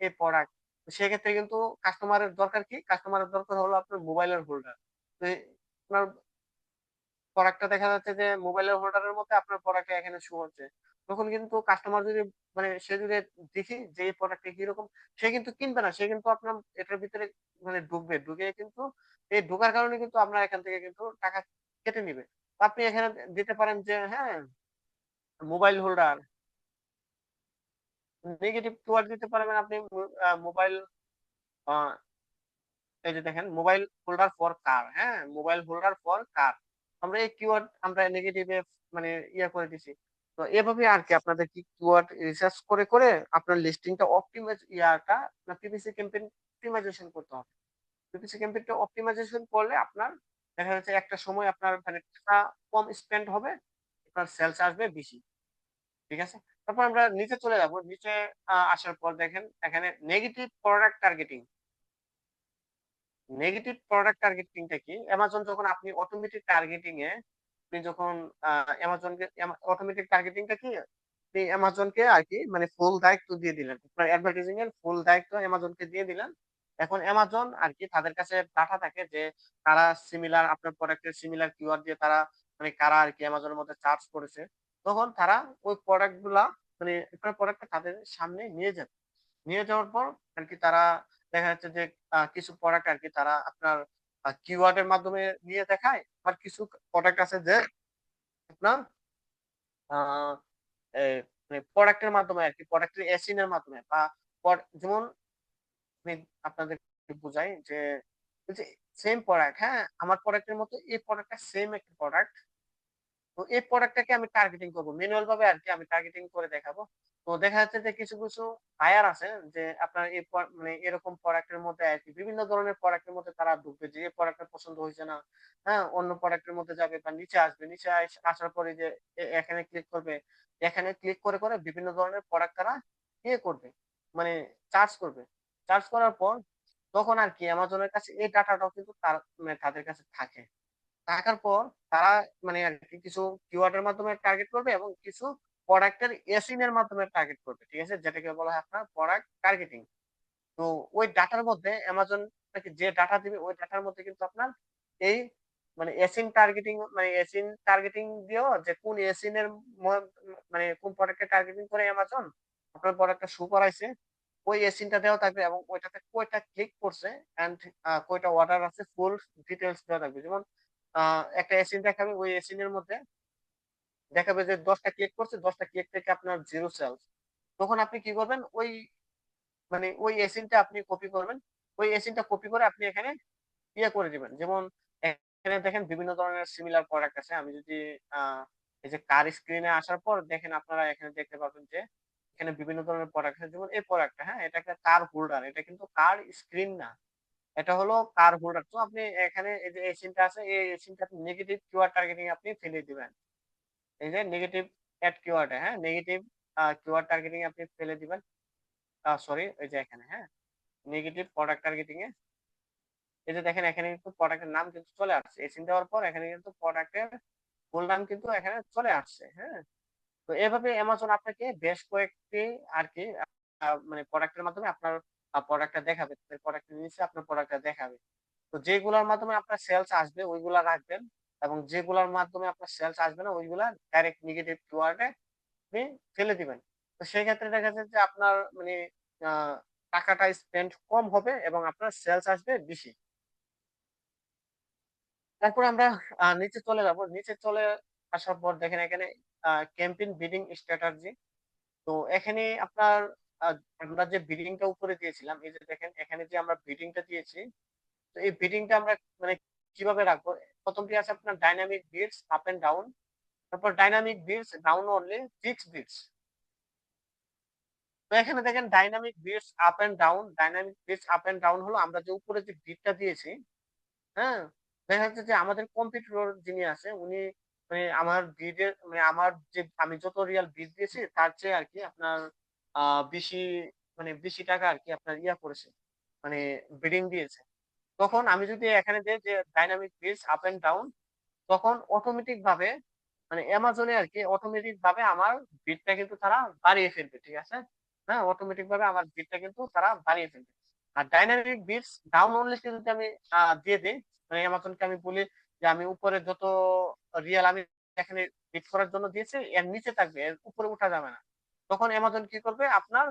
এই প্রোডাক্ট। সেক্ষেত্রে কিন্তু কাস্টমারের দরকার কি? কাস্টমারের দরকার হলো আপনার মোবাইলের হোল্ডার। তো আপনার প্রোডাক্টটা দেখা যাচ্ছে যে মোবাইলের হোল্ডারের মধ্যে আপনার প্রোডাক্টটা এখানে শো হচ্ছে। তখন কিন্তু কাস্টমার যদি সে যদি দেখে যে এই প্রোডাক্টটা কিরকম, সে কিন্তু কিনবে না। সে কিন্তু আপনার এটার ভিতরে ঢুকবে। ঢুকে কিন্তু এই ঢোকার কারণে কিন্তু আপনার এখান থেকে কিন্তু টাকা কেটে নিবে। তো আপনি এখানে দিতে পারেন যে হ্যাঁ, মোবাইল হোল্ডার, নেগেটিভ কিওয়ার্ড দিতে পারবেন আপনি মোবাইল আ এই যে দেখেন মোবাইল হোল্ডার ফর কার, হ্যাঁ? মোবাইল হোল্ডার ফর কার। আমরা এই কিওয়ার্ড আমরা নেগেটিভ এ ইয়া করে দিছি। তো এভাবে আরকি আপনাদের কি কিওয়ার্ড রিসার্চ করে আপনার লিস্টিংটা আপনার পিপিসি ক্যাম্পেইন অপ্টিমাইজেশন করতে হবে। পিপিসি ক্যাম্পেইনটা অপ্টিমাইজেশন করলে আপনার দেখা যাচ্ছে একটা সময় আপনার টাকা কম স্পেন্ড হবে, আপনার সেলস আসবে বেশি। ঠিক আছে? তারপর আমরা নিচে চলে যাব। নিচে আসার পর দেখেন এখানে negative product targeting. Negative product targeting টা কি? অ্যামাজন যখন আপনি অটোমেটিক টার্গেটিং এ আপনি যখন আ অ্যামাজনকে অটোমেটিক টার্গেটিং টা কি? আপনি অ্যামাজনকে আরকি ফুল দায়িত্ব দিয়ে দিলেন। আপনার অ্যাডভার্টাইজিং এর ফুল দায়িত্ব অ্যামাজনকে দিয়ে দিলেন। এখন অ্যামাজন আরকি তাদের কাছে ডাটা থাকে যে কারা সিমিলার আপনার প্রোডাক্টের সিমিলার কিওয়ার্ড দিয়ে তারা কারা আরকি অ্যামাজনের মধ্যে সার্চ করেছে। তখন তারা ওই প্রোডাক্ট গুলা আপনার প্রোডাক্টটা তাদের সামনে নিয়ে যাবে। নিয়ে যাওয়ার পর আরকি তারা দেখা যাচ্ছে যে কিছু প্রোডাক্ট আরকি তারা আপনার কিওয়ার্ড এর মাধ্যমে নিয়ে দেখায়। আর কিছু প্রোডাক্ট আছে যে আপনার আ এ প্রোডাক্টের মাধ্যমে আরকি প্রোডাক্টের এসইন এর মাধ্যমে বা যেমন আমি আপনাদেরকে বুঝাই যে ওই যে সেম প্রোডাক্ট, হ্যাঁ? আমার প্রোডাক্টের মতো এই প্রোডাক্টটা সেম একটা প্রোডাক্ট। তো এই প্রোডাক্টটাকে আমি টার্গেটিং করব। ম্যানুয়াল ভাবে আরকি আমি টার্গেটিং করে দেখাবো। তো দেখা যাচ্ছে যে কিছু বায়ার আছে যে আপনার এই এরকম প্রোডাক্টের মধ্যে আরকি বিভিন্ন ধরনের প্রোডাক্টের মধ্যে তারা ঢুকবে। যে প্রোডাক্টটা পছন্দ হইছে না, হ্যাঁ? অন্য প্রোডাক্টের মধ্যে যাবে বা নিচে আসবে। নিচে আসার পরে যে এখানে ক্লিক করবে। এখানে ক্লিক করে বিভিন্ন ধরনের প্রোডাক্ট তারা করবে। মানে সার্চ করবে। সার্চ করার পর তখন আরকি অ্যামাজনের কাছে এই ডাটাটাও কিন্তু তাদের কাছে থাকে। থাকার পর তারা আরকি কিছু কিওয়ার্ড এর মাধ্যমে টার্গেট করবে এবং কিছু প্রোডাক্টের এসইন এর মাধ্যমে টার্গেট করবে। ঠিক আছে? যেটাকে বলা হয় আপনার প্রোডাক্ট টার্গেটিং। তো ওই ডাটার মধ্যে অ্যামাজন আপনাকে যে ডাটা দিবে ওই ডাটার মধ্যে কিন্তু আপনার এই এসইন টার্গেটিং দিয়েও যে কোন এসইন এর ম কোন প্রোডাক্টে টার্গেটিং করে অ্যামাজন আপনার প্রোডাক্টটা শো করাইছে ওই এসইনটা দেওয়া থাকবে এবং ওইটাতে কয়টা ক্লিক করছে অ্যান্ড কয়টা অর্ডার আছে ফুল ডিটেইলস দেওয়া থাকবে। যেমন আ একটা এসইন দেখাবে ওই এসইন এর মধ্যে দেখাবে যে ১০ টা ক্লিক করছে ১০ টা ক্লিক থেকে আপনার 0 সেলস। তখন আপনি কি করবেন ওই এসইনটা আপনি কপি করবেন। ওই এসইনটা কপি করে আপনি এখানে করে দিবেন। যেমন এখানে দেখেন বিভিন্ন ধরনের সিমিলার প্রোডাক্ট আছে। আমি যদি আ এই যে কার স্ক্রিনে আসার পর দেখেন আপনারা এখানে দেখতে পাবেন যে এখানে বিভিন্ন ধরনের প্রোডাক্ট আছে। যেমন এই প্রোডাক্টটা, হ্যাঁ? এটা একটা কার হোল্ডার। এটা কিন্তু কার স্ক্রিন না। এটা হলো কার হোল্ডার। তো আপনি এখানে এই যে এসইনটা আছে এই এসইনটা আপনি নেগেটিভ কিওয়ার্ড টার্গেটিং আপনি ফেলে দিবেন। এই যে নেগেটিভ এড কিওয়ার্ড এ, হ্যাঁ? নেগেটিভ কিওয়ার্ড টার্গেটিং আপনি ফেলে দিবেন। সরি এই যে এখানে, হ্যাঁ? নেগেটিভ প্রোডাক্ট টার্গেটিং এ এই যে দেখেন এখানে কিন্তু প্রোডাক্টের নাম কিন্তু চলে আসছে। এসিন দেওয়ার পর এখানে কিন্তু প্রোডাক্টের ফুল নাম কিন্তু এখানে চলে আসছে। হ্যাঁ? তো এভাবে অ্যামাজন আপনাকে বেশ কয়েকটি আরকি প্রোডাক্টের মাধ্যমে আপনার প্রোডাক্টটা দেখাবে। প্রোডাক্টের নিচে আপনার প্রোডাক্টটা দেখাবে। তো যেগুলার মাধ্যমে আপনার সেলস আসবে ওইগুলা রাখবেন এবং যেগুলার মাধ্যমে আপনার সেলস আসবে না ওইগুলা ডাইরেক্ট নেগেটিভ কিওয়ার্ড এ আপনি ফেলে দিবেন। তো সেক্ষেত্রে দেখা যায় যে আপনার আ টাকাটা স্পেন্ড কম হবে এবং আপনার সেলস আসবে বেশি। তারপরে আমরা নিচে চলে যাব। নিচে চলে আসার পর দেখেন এখানে ক্যাম্পেইন বিডিং স্ট্র্যাটেজি। তো এখানে আপনার আ আমরা যে বিডিং টা উপরে দিয়েছিলাম, এই যে দেখেন এখানে যে আমরা বিডিং টা দিয়েছি, তো এই বিডিং টা আমরা মানে কিভাবে রাখবো? ১ম টি আছে আপনার dynamic bids up and down. তারপর dynamic bids down only, fixed bids. তো এখানে দেখেন dynamic bids up and down, dynamic bids up and down হলো আমরা যে উপরে যে বিটটা দিয়েছি, হ্যাঁ? দেখা যাচ্ছে যে আমাদের কম্পিটিটর যিনি আছে উনি আমার বিডের আমার যে আমি যত রিয়াল বিড দিয়েছি তার চেয়ে আরকি আপনার বেশি বেশি টাকা আরকি আপনার করেছে। মানে বিডিং দিয়েছে। তখন আমি যদি এখানে দিই যে dynamic bids up and down, তখন অটোমেটিক ভাবে মানে অ্যামাজনে আর কি অটোমেটিক ভাবে আমার বিটটা কিন্তু তারা বাড়িয়ে ফেলবে, ঠিক আছে? হ্যাঁ, অটোমেটিক ভাবে আমার বিটটা কিন্তু তারা বাড়িয়ে ফেলবে। আর ডাইনামিক বিটস ডাউন অনলি যদি আমি দিয়ে দিই, মানে অ্যামাজনকে আমি বলি যে আমি উপরে যত রিয়েল আমি এখানে বিট করার জন্য দিয়েছি এর নিচে থাকবে, এর উপরে উঠা যাবে না। তখন অ্যামাজন কি করবে, আপনার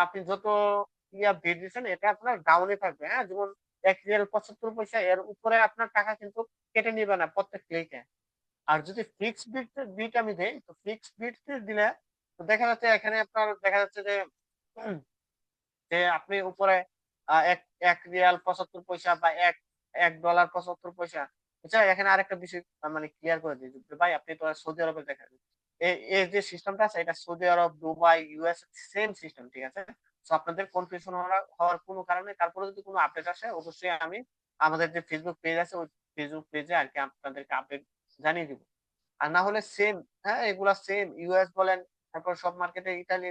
আপনি যত বিট দিচ্ছেন এটা আপনার ডাউনে থাকবে। হ্যাঁ, যেমন 1 রিয়াল 75 পয়সা, এর উপরে আপনার টাকা কিন্তু কেটে নিবে না প্রত্যেক ক্লিকে। আর যদি ফিক্স বিট বিট আমি দেই, তো ফিক্স বিট দিলে তো দেখা যাচ্ছে এখানে আপনার দেখা যাচ্ছে যে উম, যে আপনি উপরে এক 1 রিয়াল 75 পয়সা বা $1 75 আচ্ছা, এখানে আরেকটা বিষয় মানে ক্লিয়ার করে দিই যে ভাই, আপনি তো আর সৌদি আরবে দেখেন, এই যে সিস্টেমটা আছে এটা সৌদি আরব, দুবাই, ইউএস সেম সিস্টেম, ঠিক আছে? তো আপনাদের কনফিউশন হওয়ার কোনো কারণে, তারপরে যদি কোনো আপডেট আসে অবশ্যই আমি আমাদের যে ফেসবুক পেজ আছে ওই ফেসবুক পেজে আর কি আপনাদেরকে আপডেট জানিয়ে দিব। আর না হলে সেম, হ্যাঁ এগুলা সেম ইউএস বলেন, তারপর সব মার্কেটে ইতালি,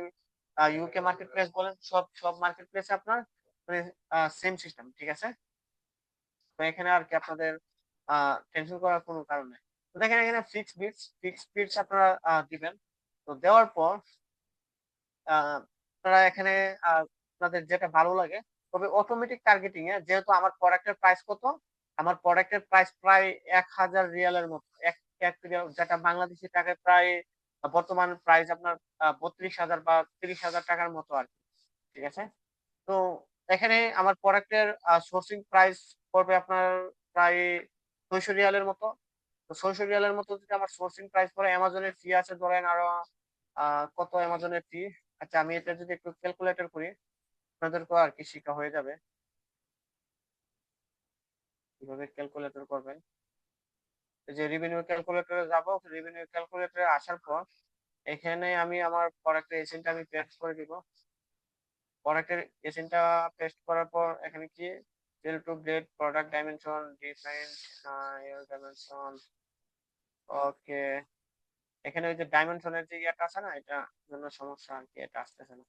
ইউকে মার্কেট প্লেস বলেন, সব সব মার্কেট প্লেসে আপনার মানে সেম সিস্টেম, ঠিক আছে? তো এখানে আর কি আপনাদের টেনশন করার কোনো কারণ নেই। তো দেখেন এখানে ফিক্স বিটস আপনারা দিবেন। তো দেওয়ার পর আপনারা এখানে আপনাদের যেটা ভালো লাগে, তবে অটোমেটিক টার্গেটিং এ যেহেতু আমার প্রোডাক্টের প্রাইস কত, আমার প্রোডাক্টের প্রাইস প্রায় 1,000 রিয়ালের মতো, এক এক রিয়াল যেটা বাংলাদেশি টাকায় প্রায় বর্তমান প্রাইস আপনার 32,000 বা 30,000 টাকার মতো আর কি, ঠিক আছে? তো এখানে আমার প্রোডাক্টের সোর্সিং প্রাইস পড়বে আপনার প্রায় 600 রিয়ালের মতো। তো 600 রিয়ালের মতো যদি আমার সোর্সিং প্রাইস পড়ে, অ্যামাজনের ফি আছে ধরেন আরো কত অ্যামাজনের ফি। আচ্ছা, আমি এটা যদি একটু ক্যালকুলেটর করি আপনাদেরকে আর কি শিখা হয়ে যাবে কিভাবে ক্যালকুলেটর করবেন। এই যে রেভিনিউ ক্যালকুলেটরে যাব, রেভিনিউ ক্যালকুলেটরে আসার পর এখানে আমি আমার প্রোডাক্টের এসেন্টটা আমি পেস্ট করে দিব। প্রোডাক্টের এসেন্টটা পেস্ট করার পর এখানে কি sell to grade product dimension defined এর ডাইমেনশন, ওকে। এখানে ওই যে ডাইমেনশনের যে ইয়েটা আছে না, এটা জন্য সমস্যা আর কি, এটা আসতেছে না।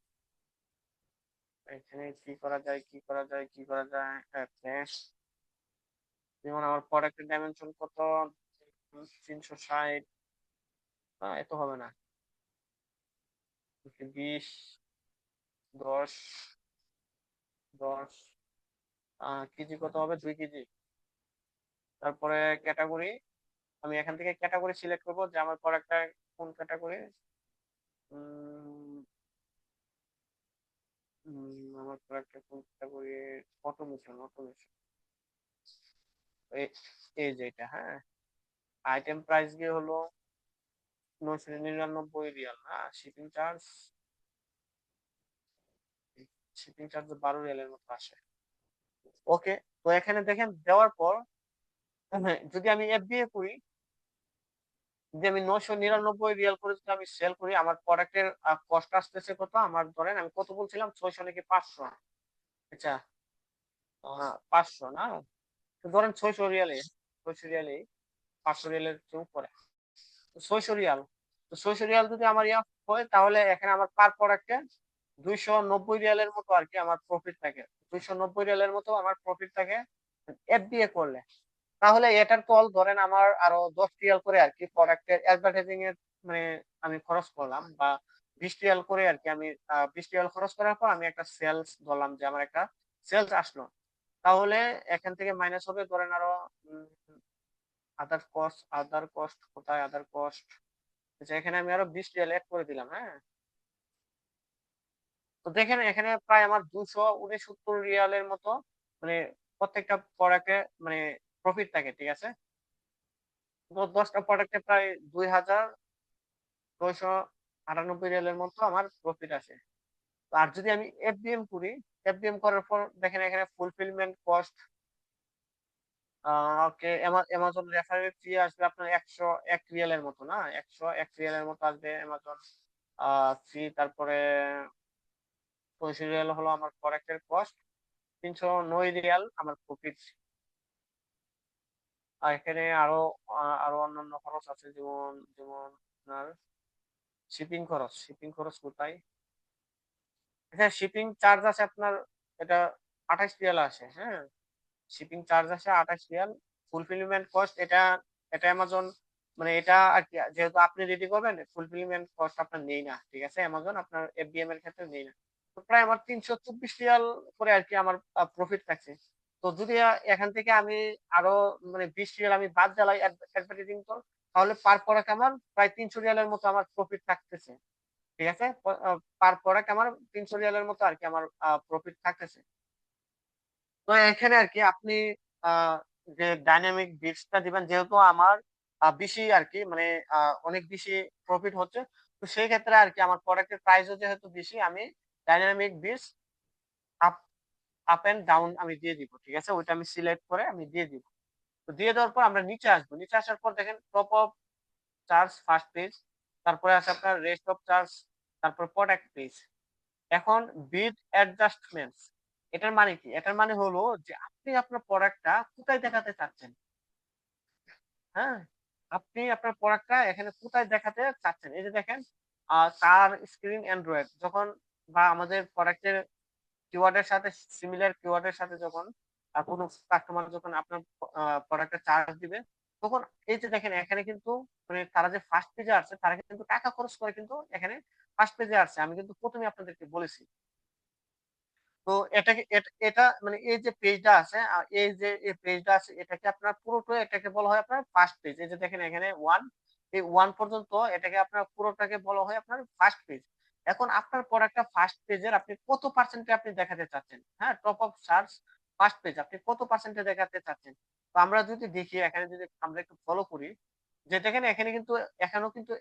এখানে কি করা যায়, কি করা যায়, কি করা যায়, ফ্ল্যাশ, যেমন আমার প্রোডাক্টের ডাইমেনশন কত, 360, এত হবে না, 20, 10, 10 কেজি কত হবে, 2 কেজি। তারপরে ক্যাটাগরি, আমি এখান থেকে ক্যাটাগরি সিলেক্ট করবো যে আমার প্রোডাক্টটা কোন ক্যাটাগরি। আমার প্রোডাক্টটা কোন ক্যাটাগরি, অটোমেশন এই যে এটা, হ্যাঁ। আইটেম প্রাইস গিয়ে হলো 999 রিয়াল, হ্যাঁ। শিপিং চার্জ 12 রিয়ালের মতো আসে, ওকে। তো এখানে দেখেন দেওয়ার পর, হ্যাঁ, যদি আমি এফবিএ করি, যদি আমি 999 রিয়াল করে যদি আমি সেল করি, আমার প্রোডাক্টের কস্ট আসতেছে কত, আমার ধরেন আমি কত বলছিলাম, 600 নাকি 500, আচ্ছা 500 না, তো ধরেন 600 রিয়ালে, 600 রিয়ালে 500 রিয়ালের চেয়ে উপরে, তো 600 রিয়াল, তো 600 রিয়াল যদি আমার ইয়া হয়, তাহলে এখানে আমার পার প্রোডাক্টে 290 রিয়ালের মতো আর কি আমার প্রফিট থাকে, 290 রিয়ালের মতো আমার প্রফিট থাকে এফবিএ করলে। তাহলে এটার তল ধরেন আমার আরো 10 রিয়াল করে আর কি প্রোডাক্টের অ্যাডভার্টাইজিং এর মানে আমি খরচ করলাম, বা 20 রিয়াল করে আর কি আমি 20 রিয়াল খরচ করার পর আমি একটা সেলস ধরলাম যে আমার একটা সেলস আসলো। তাহলে এখান থেকে মাইনাস হবে ধরেন আরো আদার কস্ট কোথায়, আদার কস্ট, আচ্ছা এখানে আমি আরো 20 রিয়াল অ্যাড করে দিলাম, হ্যাঁ। তো দেখেন এখানে প্রায় আমার 269 রিয়ালের মতো মানে প্রত্যেকটা প্রোডাক্টে মানে প্রফিট থাকে, ঠিক আছে? তো 10টা প্রোডাক্টে প্রায় 2,998 রিয়ালের মতো আমার প্রফিট আসে। আর যদি আমি এফবিএম করি, এফবিএম করার পর দেখেন এখানে ফুলফিলমেন্ট কস্ট, ওকে, অ্যামাজন রেফারেল ফি আসবে আপনার 101 রিয়ালের মতো, না 101 রিয়ালের মতো আসবে অ্যামাজন ফি। তারপরে 65 রিয়াল হলো আমার প্রোডাক্টের কস্ট, 309 রিয়াল আমার প্রফিট। আর এখানে আরো অন্যান্য খরচ আছে, যেমন যেমন আপনার শিপিং খরচ কোথায়, হ্যাঁ শিপিং চার্জ আছে আপনার, এটা 28 রিয়াল আসে, হ্যাঁ। শিপিং চার্জ আছে 28 রিয়াল। ফুলফিলমেন্ট কস্ট এটা এটা অ্যামাজন মানে এটা আর কি, যেহেতু আপনি রেডি করবেন ফুলফিলমেন্ট কস্ট আপনার নেই না, ঠিক আছে, অ্যামাজন আপনার এফবিএম এর ক্ষেত্রে নেই না। তো প্রায় আমার 324 রিয়াল করে আর কি আমার প্রফিট থাকছে। তো যদি এখান থেকে আমি আরো মানে 20 রিয়াল আমি বাদ দিলাই অ্যাডভার্টাইজিং, তো তাহলে পার প্রোডাক্ট আমার প্রায় 300 রিয়ালের মতো আমার প্রফিট থাকতেছে, ঠিক আছে। পার প্রোডাক্ট আমার 300 রিয়ালের মতো আর কি আমার প্রফিট থাকতেছে। তো এখানে আর কি আপনি আহ, যে ডাইনামিক বিটসটা দিবেন, যেহেতু আমার বেশি আর কি মানে অনেক বেশি প্রফিট হচ্ছে, তো সেই ক্ষেত্রে আর কি আমার প্রোডাক্টের প্রাইসও যেহেতু বেশি, আমি dynamic bids up up and down আমি দিয়ে দিব, ঠিক আছে, ওইটা আমি সিলেক্ট করে আমি দিয়ে দিব। তো দিয়ে দেওয়ার পর আমরা নিচে আসবো, নিচে আসার পর দেখেন top of charge first page, তারপরে আছে আপনার রেস্ট অফ চার্জ, তারপর প্রোডাক্ট পেজ। এখন বিড অ্যাডজাস্টমেন্টস, এটার মানে কি? এটার মানে হলো যে আপনি আপনার প্রোডাক্টটা কোথায় দেখাতে চাচ্ছেন। হ্যাঁ, আপনি আপনার প্রোডাক্টটা এখানে কোথায় দেখাতে চাচ্ছেন, এই যে দেখেন কার স্ক্রিন অ্যান্ড্রয়েড, যখন বা আমাদের প্রোডাক্টের কিওয়ার্ডের সাথে সিমিলার কিওয়ার্ডের সাথে যখন কোনো কাস্টমার যখন আপনার প্রোডাক্টে চার্জ দিবে, তখন এই যে দেখেন এখানে কিন্তু মানে তারা যে ফার্স্ট পেজে আসছে, তারা কিন্তু টাকা খরচ করে কিন্তু এখানে ফার্স্ট পেজে আসছে, আমি কিন্তু প্রথমে আপনাদেরকে বলেছি। তো এটাকে এটা মানে এই যে পেজটা আছে এই যে এই পেজটা আছে, এটাকে আপনার পুরোটাই এটাকে বলা হয় আপনার ফার্স্ট পেজ। এই যে দেখেন এখানে ওয়ান, এই ওয়ান পর্যন্ত এটাকে আপনার পুরোটাকে বলা হয় আপনার ফার্স্ট পেজ। এখন আপনার প্রোডাক্টটা ফার্স্ট পেজের আপনি কত পার্সেন্টে আপনি দেখাতে চাচ্ছেন, হ্যাঁ, top of search first page আপনি কত পার্সেন্টে দেখাতে চাচ্ছেন। তো আমরা যদি দেখি এখানে, যদি আমরা একটু ফলো করি, যে দেখেন এখানে কিন্তু এখানেও কিন্তু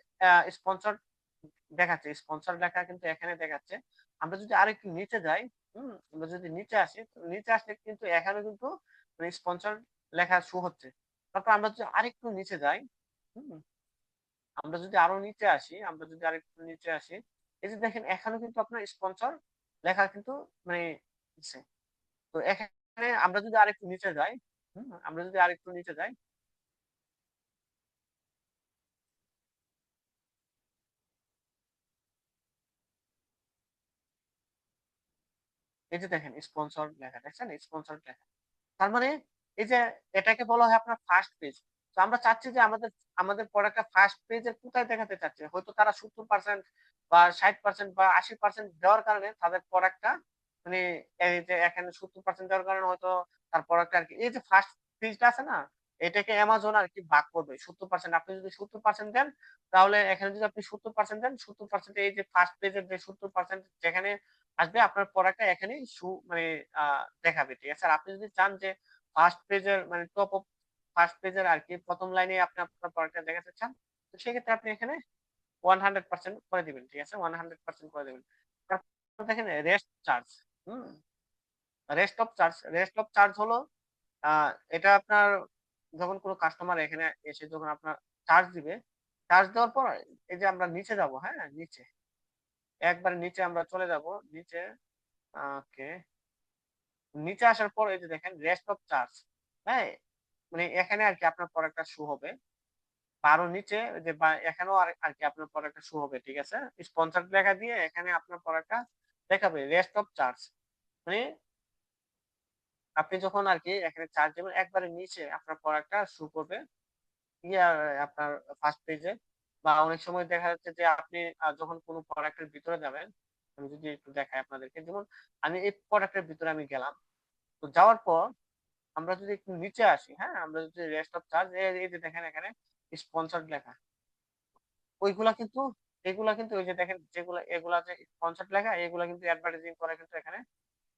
স্পন্সর দেখাচ্ছে, স্পন্সর লেখা কিন্তু এখানে দেখাচ্ছে। আমরা যদি আরেকটু নিচে যাই, আমরা যদি নিচে আসি, তো নিচে আসলে কিন্তু এখানে কিন্তু স্পন্সর লেখা শো হচ্ছে। তারপর আমরা যদি আরেকটু নিচে যাই, হুম, আমরা যদি আরো নিচে আসি, আমরা যদি আরেকটু নিচে আসি, এই যে দেখেন এখানে কিন্তু আপনার স্পন্সর লেখা কিন্তু মানে আছে। তো এখানে আমরা যদি আরেকটু নিচে যাই, আমরা যদি আরেকটু নিচে যাই, এই যে দেখেন স্পন্সর লেখা, দেখছেন স্পন্সর লেখা, তার মানে এই যে এটাকে বলা হয় আপনার ফার্স্ট পেজ। তো আমরা চাচ্ছি যে আমাদের আমাদের প্রোডাক্টটা ফার্স্ট পেজের কোথায় দেখাতে চাচ্ছে, হয়তো তারা 70% বা 60% বা 80% দেওয়ার কারণে তাদের প্রোডাক্টটা মানে এই যে এখানে 70% দেওয়ার কারণে হয়তো তার প্রোডাক্ট আর কি, এই যে ফার্স্ট পেজটা আছে না, এটাকে অ্যামাজন আর কি ভাগ করবে 70%। আপনি যদি 70% দেন, তাহলে এখানে যদি আপনি 70% দেন, 70% এই যে ফার্স্ট পেজের যে 70% যেখানে আসবে আপনার প্রোডাক্টটা এখানেই মানে দেখাবে, ঠিক আছে। আর আপনি যদি চান যে ফার্স্ট পেজের মানে টপ অফ ফার্স্ট পেজের আর কি প্রথম লাইনে আপনি আপনার প্রোডাক্টটা দেখাতে চান, তো সেক্ষেত্রে আপনি এখানে 100% করে দিবেন, ঠিক আছে, 100% করে দিবেন। তারপর দেখেন rest charge, hmm, rest of charge হলো এটা আপনার যখন কোনো কাস্টমার এখানে এসে যখন আপনার চার্জ দিবে, চার্জ দেওয়ার পর এই যে আমরা নিচে যাব, হ্যাঁ, নিচে একবার নিচে আমরা চলে যাব, নিচে ওকে, নিচে আসার পর এই যে দেখেন রেস্ট অফ চার্জ, হ্যাঁ, মানে এখানে আর কি আপনার প্রোডাক্টটা শো হবে, বা আরো নিচে ওই যে বা এখানেও আর আর কি আপনার প্রোডাক্টটা শো হবে, ঠিক আছে। স্পন্সর লেখা দিয়ে এখানে আপনার প্রোডাক্টটা দেখাবে রেস্ট অফ চার্জ, মানে আপনি যখন আর কি এখানে চার্জ দেবেন একবারে নিচে আপনার প্রোডাক্টটা শো করবে ইয়ার আপনার ফার্স্ট পেজে। বা অনেক সময় দেখা যাচ্ছে যে আপনি যখন কোনো প্রোডাক্টের ভিতরে যাবেন, আমি যদি একটু দেখাই আপনাদেরকে, যেমন আমি এই প্রোডাক্টের ভিতরে আমি গেলাম, তো যাওয়ার পর আমরা যদি একটু নিচে আসি, হ্যাঁ, আমরা যদি রেস্ট অফ চার্জ এই যে দেখেন এখানে স্পন্সর্ড লেখা, ওইগুলা কিন্তু এগুলা কিন্তু ওই যে দেখেন যেগুলা এগুলা যে স্পন্সর্ড লেখা, এগুলা কিন্তু অ্যাডভার্টাইজিং করে কিন্তু এখানে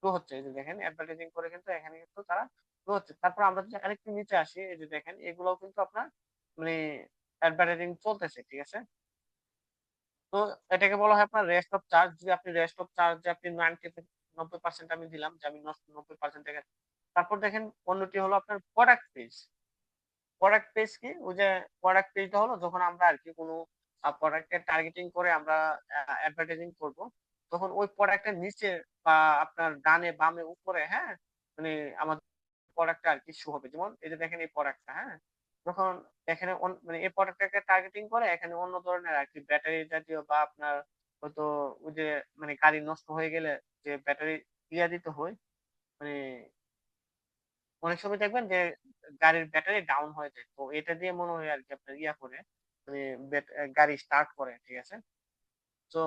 শো হচ্ছে, এই যে দেখেন অ্যাডভার্টাইজিং করে কিন্তু এখানে কিন্তু তারা শো হচ্ছে। তারপর আমরা যদি আরেকটু নিচে আসি, এই যে দেখেন এগুলাও কিন্তু আপনার মানে অ্যাডভার্টাইজিং চলতেছে, ঠিক আছে। তো এটাকে বলা হয় আপনার রেস্ট অফ চার্জ। যদি আপনি রেস্ট অফ চার্জ যে আপনি 90% আমি দিলাম যে আমি 90% থেকে, তারপর দেখেন অন্যটি হলো আপনার প্রোডাক্ট পেজ। প্রোডাক্ট পেজ কি? ওই যে প্রোডাক্ট পেজটা হলো যখন আমরা আর কি কোনো প্রোডাক্টের টার্গেটিং করে আমরা অ্যাডভার্টাইজিং করব, তখন ওই প্রোডাক্টের নিচে বা আপনার ডানে বামে উপরে, হ্যাঁ, মানে আমাদের প্রোডাক্টটা আর কি শো হবে। যেমন এই যে দেখেন এই প্রোডাক্টটা, হ্যাঁ, যখন এখানে মানে এই প্রোডাক্টটাকে টার্গেটিং করে এখানে অন্য ধরনের আর কি ব্যাটারি জাতীয় বা আপনার হয়তো ওই যে মানে গাড়ি নষ্ট হয়ে গেলে যে ব্যাটারি দিতে হয়, মানে অনেক সময় দেখবেন যে গাড়ির ব্যাটারি ডাউন হয়ে যায়, তো এটা দিয়ে মনে হয় আর কি আপনার ইয়া করে, মানে গাড়ি স্টার্ট করে, ঠিক আছে। তো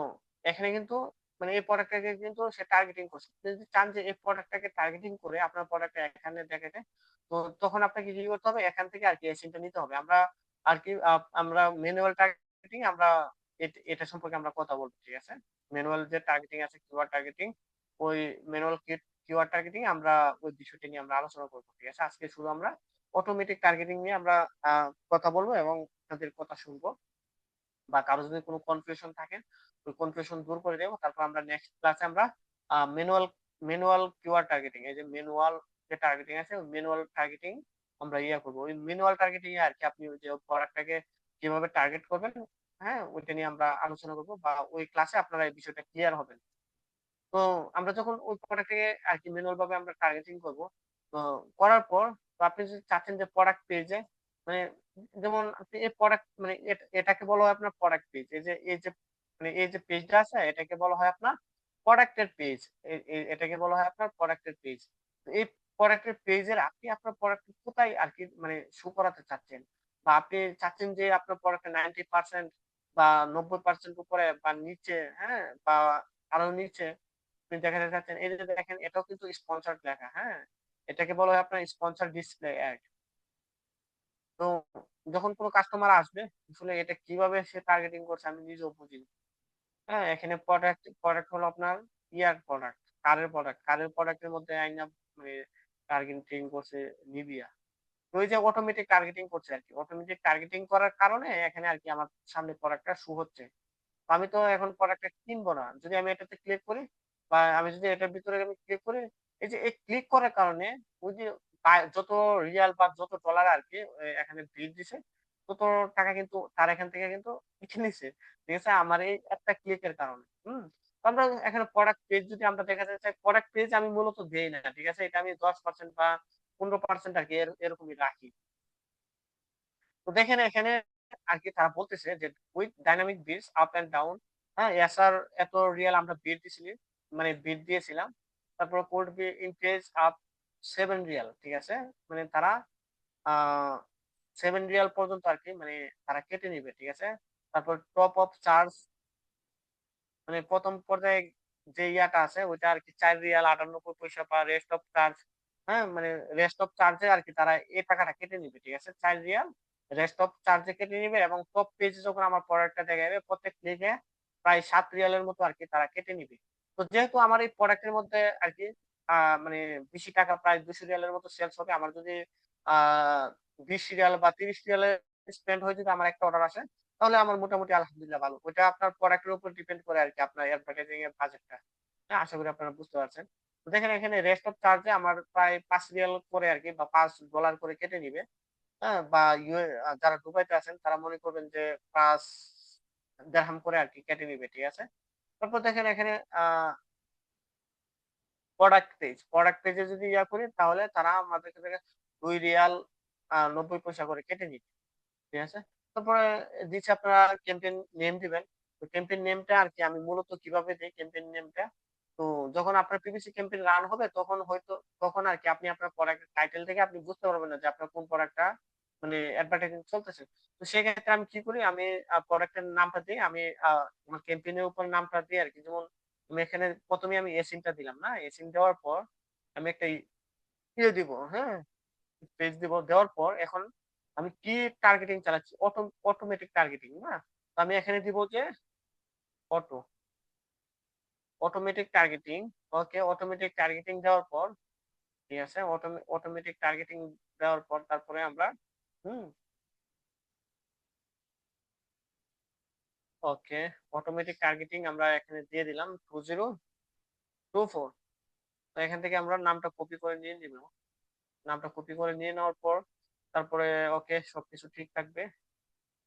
এখানে কিন্তু মানে এই প্রোডাক্টটাকে কিন্তু সে টার্গেটিং করছে। আপনি যদি চান যে এই প্রোডাক্টটাকে টার্গেটিং করে আপনার প্রোডাক্টটা এখানে দেখাতে, তো তখন আপনাকে কি করতে হবে, এখান থেকে আর কি এসিনটা নিতে হবে। আমরা আর কি আমরা ম্যানুয়াল টার্গেটিং আমরা এটা সম্পর্কে আমরা কথা বলবো, ঠিক আছে। ম্যানুয়াল যে টার্গেটিং আছে, কিওয়ার্ড টার্গেটিং, ওই ম্যানুয়াল কিওয়ার্ড টার্গেটিং আমরা ওই বিষয়টা নিয়ে আমরা আলোচনা করবো, ঠিক আছে। আজকে শুধু আমরা অটোমেটিক টার্গেটিং নিয়ে আমরা কথা বলবো এবং তাদের কথা শুনবো, বা কারো যদি কোনো কনফিউশন থাকে ওই কনফিউশন দূর করে দেবো। তারপর আমরা নেক্সট ক্লাসে আমরা ম্যানুয়াল ম্যানুয়াল কিওয়ার্ড টার্গেটিং, এই যে ম্যানুয়াল যে টার্গেটিং আছে ওই ম্যানুয়াল টার্গেটিং আমরা করবো। ওই ম্যানুয়াল টার্গেটিং এ আর কি আপনি ওই যে প্রোডাক্টটাকে কিভাবে টার্গেট করবেন, হ্যাঁ, ওইটা নিয়ে আমরা আলোচনা করবো, বা ওই ক্লাসে আপনারা এই বিষয়টা ক্লিয়ার হবেন। তো আমরা যখন ওই প্রোডাক্টটাকে আর কি ম্যানুয়াল ভাবে আমরা টার্গেটিং করব, তো করার পর তো আপনি যদি চাচ্ছেন যে প্রোডাক্ট পেজে, মানে যেমন আপনি এই প্রোডাক্ট মানে এটাকে বলা হয় আপনার প্রোডাক্ট পেজ, এই যে মানে এই যে পেজটা আছে এটাকে বলা হয় আপনার প্রোডাক্টের পেজ। এটাকে বলা হয় আপনার প্রোডাক্টের পেজ। এই প্রোডাক্টের পেজের আপনি আপনার প্রোডাক্ট কোথায় আর কি মানে শো করাতে চাচ্ছেন, বা আপনি চাচ্ছেন যে আপনার প্রোডাক্টের 90% বা 90% উপরে বা নিচে, হ্যাঁ, বা আরো নিচে আপনি দেখাতে চাচ্ছেন, এই যে দেখেন এটাও কিন্তু স্পন্সর্ড লেখা, হ্যাঁ, এটাকে বলা হয় আপনার স্পন্সর ডিসপ্লে অ্যাড। তো যখন কোনো কাস্টমার আসবে, আসলে এটা কিভাবে সে টার্গেটিং করছে আমি নিজেও বুঝি না। হ্যাঁ, এখানে প্রোডাক্ট হলো আপনার ইয়ার প্রোডাক্ট, কারের প্রোডাক্টের মধ্যে আইনা মানে টার্গেটিং করছে নিভিয়া। তো ওই যে অটোমেটিক টার্গেটিং করছে আর কি, অটোমেটিক টার্গেটিং করার কারণে এখানে আর কি আমার সামনে প্রোডাক্টটা শো হচ্ছে। তো আমি তো এখন প্রোডাক্টটা কিনবো না, যদি আমি এটাতে ক্লিক করি বা আমি যদি এটার ভিতরে আমি ক্লিক করি, এই যে এই ক্লিক করার কারণে ওই যে যত রিয়াল বা যত ডলার আর কি এখানে ভিড় দিছে, তত টাকা কিন্তু তার এখান থেকে কিন্তু লিখে নিছে, ঠিক আছে, আমার এই একটা ক্লিকের কারণে। তো আমরা এখানে প্রোডাক্ট পেজ যদি আমরা দেখাতে চাই, প্রোডাক্ট পেজ আমি মূলত দেই না, ঠিক আছে, এটা আমি 10% বা 15% আর কি এরকমই রাখি। তো দেখেন এখানে আর কি তারা বলতেছে যে with dynamic bids up and down, হ্যাঁ, এসআর এত রিয়াল আমরা বিট দিছিলি, মানে বিট দিয়েছিলাম, তারপর কোড বি ইনক্রিজ আপ 7 রিয়াল, ঠিক আছে, মানে তারা 7 রিয়াল পর্যন্ত আর কি মানে তারা কেটে নিবে, ঠিক আছে। তারপর টপ অফ চার্জ, মানে প্রথম পর্যায়ে যে ইয়াটা আছে ওইটা আর কি 4 রিয়াল 98 পয়সা বা রেস্ট অফ চার্জ, হ্যাঁ, মানে রেস্ট অফ চার্জে আর কি তারা এই টাকাটা কেটে নিবে, ঠিক আছে, 4 রিয়াল রেস্ট অফ চার্জে কেটে নিবে। এবং টপ পেজে যখন আমার প্রোডাক্টটা দেখাবে প্রত্যেক ক্লিকে প্রায় 7 রিয়ালের মতো আর কি তারা কেটে নিবে। তো যেহেতু আমার এই প্রোডাক্টের মধ্যে আর কি মানে বেশি টাকা প্রায় 200 রিয়ালের মতো সেলস হবে, আমার যদি 20 রিয়াল বা 30 রিয়ালের স্পেন্ড হয়ে যদি আমার একটা অর্ডার আসে, তাহলে আমার মোটামুটি আলহামদুলিল্লাহ ভালো। ওইটা আপনার প্রোডাক্টের উপর ডিপেন্ড করে আর কি আপনার অ্যাডভার্টাইজিং এর বাজেটটা। হ্যাঁ, আশা করি আপনারা বুঝতে পারছেন। তো দেখেন এখানে রেস্ট অফ চার্জে আমার প্রায় 5 রিয়াল করে আর কি বা $5 করে কেটে নিবে। হ্যাঁ, বা যারা দুবাইতে আছেন তারা মনে করবেন যে 5 দিরহাম করে আর কি কেটে নিবে, ঠিক আছে। তারপর দেখেন এখানে আহ প্রোডাক্ট পেজে যদি করি তাহলে তারা আমাদের কাছ থেকে 2 রিয়াল 90 পয়সা করে কেটে নিবে, ঠিক আছে। তারপরে দিচ্ছে আপনারা ক্যাম্পেইন নেম দিবেন। তো ক্যাম্পেইন নেমটা আর কি আমি মূলত কিভাবে দিই ক্যাম্পেইন নেমটা, তো যখন আপনার পিপিসি ক্যাম্পেইন রান হবে তখন হয়তো তখন আর কি আপনি আপনার প্রোডাক্টের টাইটেল থেকে আপনি বুঝতে পারবেন না যে আপনার কোন প্রোডাক্টটা মানে অ্যাডভার্টাইজিং চলতেছে। তো সেক্ষেত্রে আমি কি করি, আমি প্রোডাক্টের নামটা দিই, আমি আমার ক্যাম্পেইনের উপর নামটা দিই আর কি। যেমন আমি এখানে প্রথমে আমি এসিনটা দিলাম, না, এসিন দেওয়ার পর আমি একটা দিব, হ্যাঁ, পেজ দিব, দেওয়ার পর এখন আমি কি টার্গেটিং চালাচ্ছি, অটোমেটিক টার্গেটিং, না। তো আমি এখানে দিব যে অটো অটোমেটিক টার্গেটিং। ওকে, অটোমেটিক টার্গেটিং দেওয়ার পর, ঠিক আছে, অটোমেটিক টার্গেটিং দেওয়ার পর তারপরে আমরা হুম ওকে, অটোমেটিক টার্গেটিং আমরা এখানে দিয়ে দিলাম 2024। তো এখান থেকে আমরা নামটা কপি করে নিয়ে নিব, নামটা কপি করে নিয়ে নেওয়ার পর তারপরে ওকে সবকিছু ঠিক থাকবে,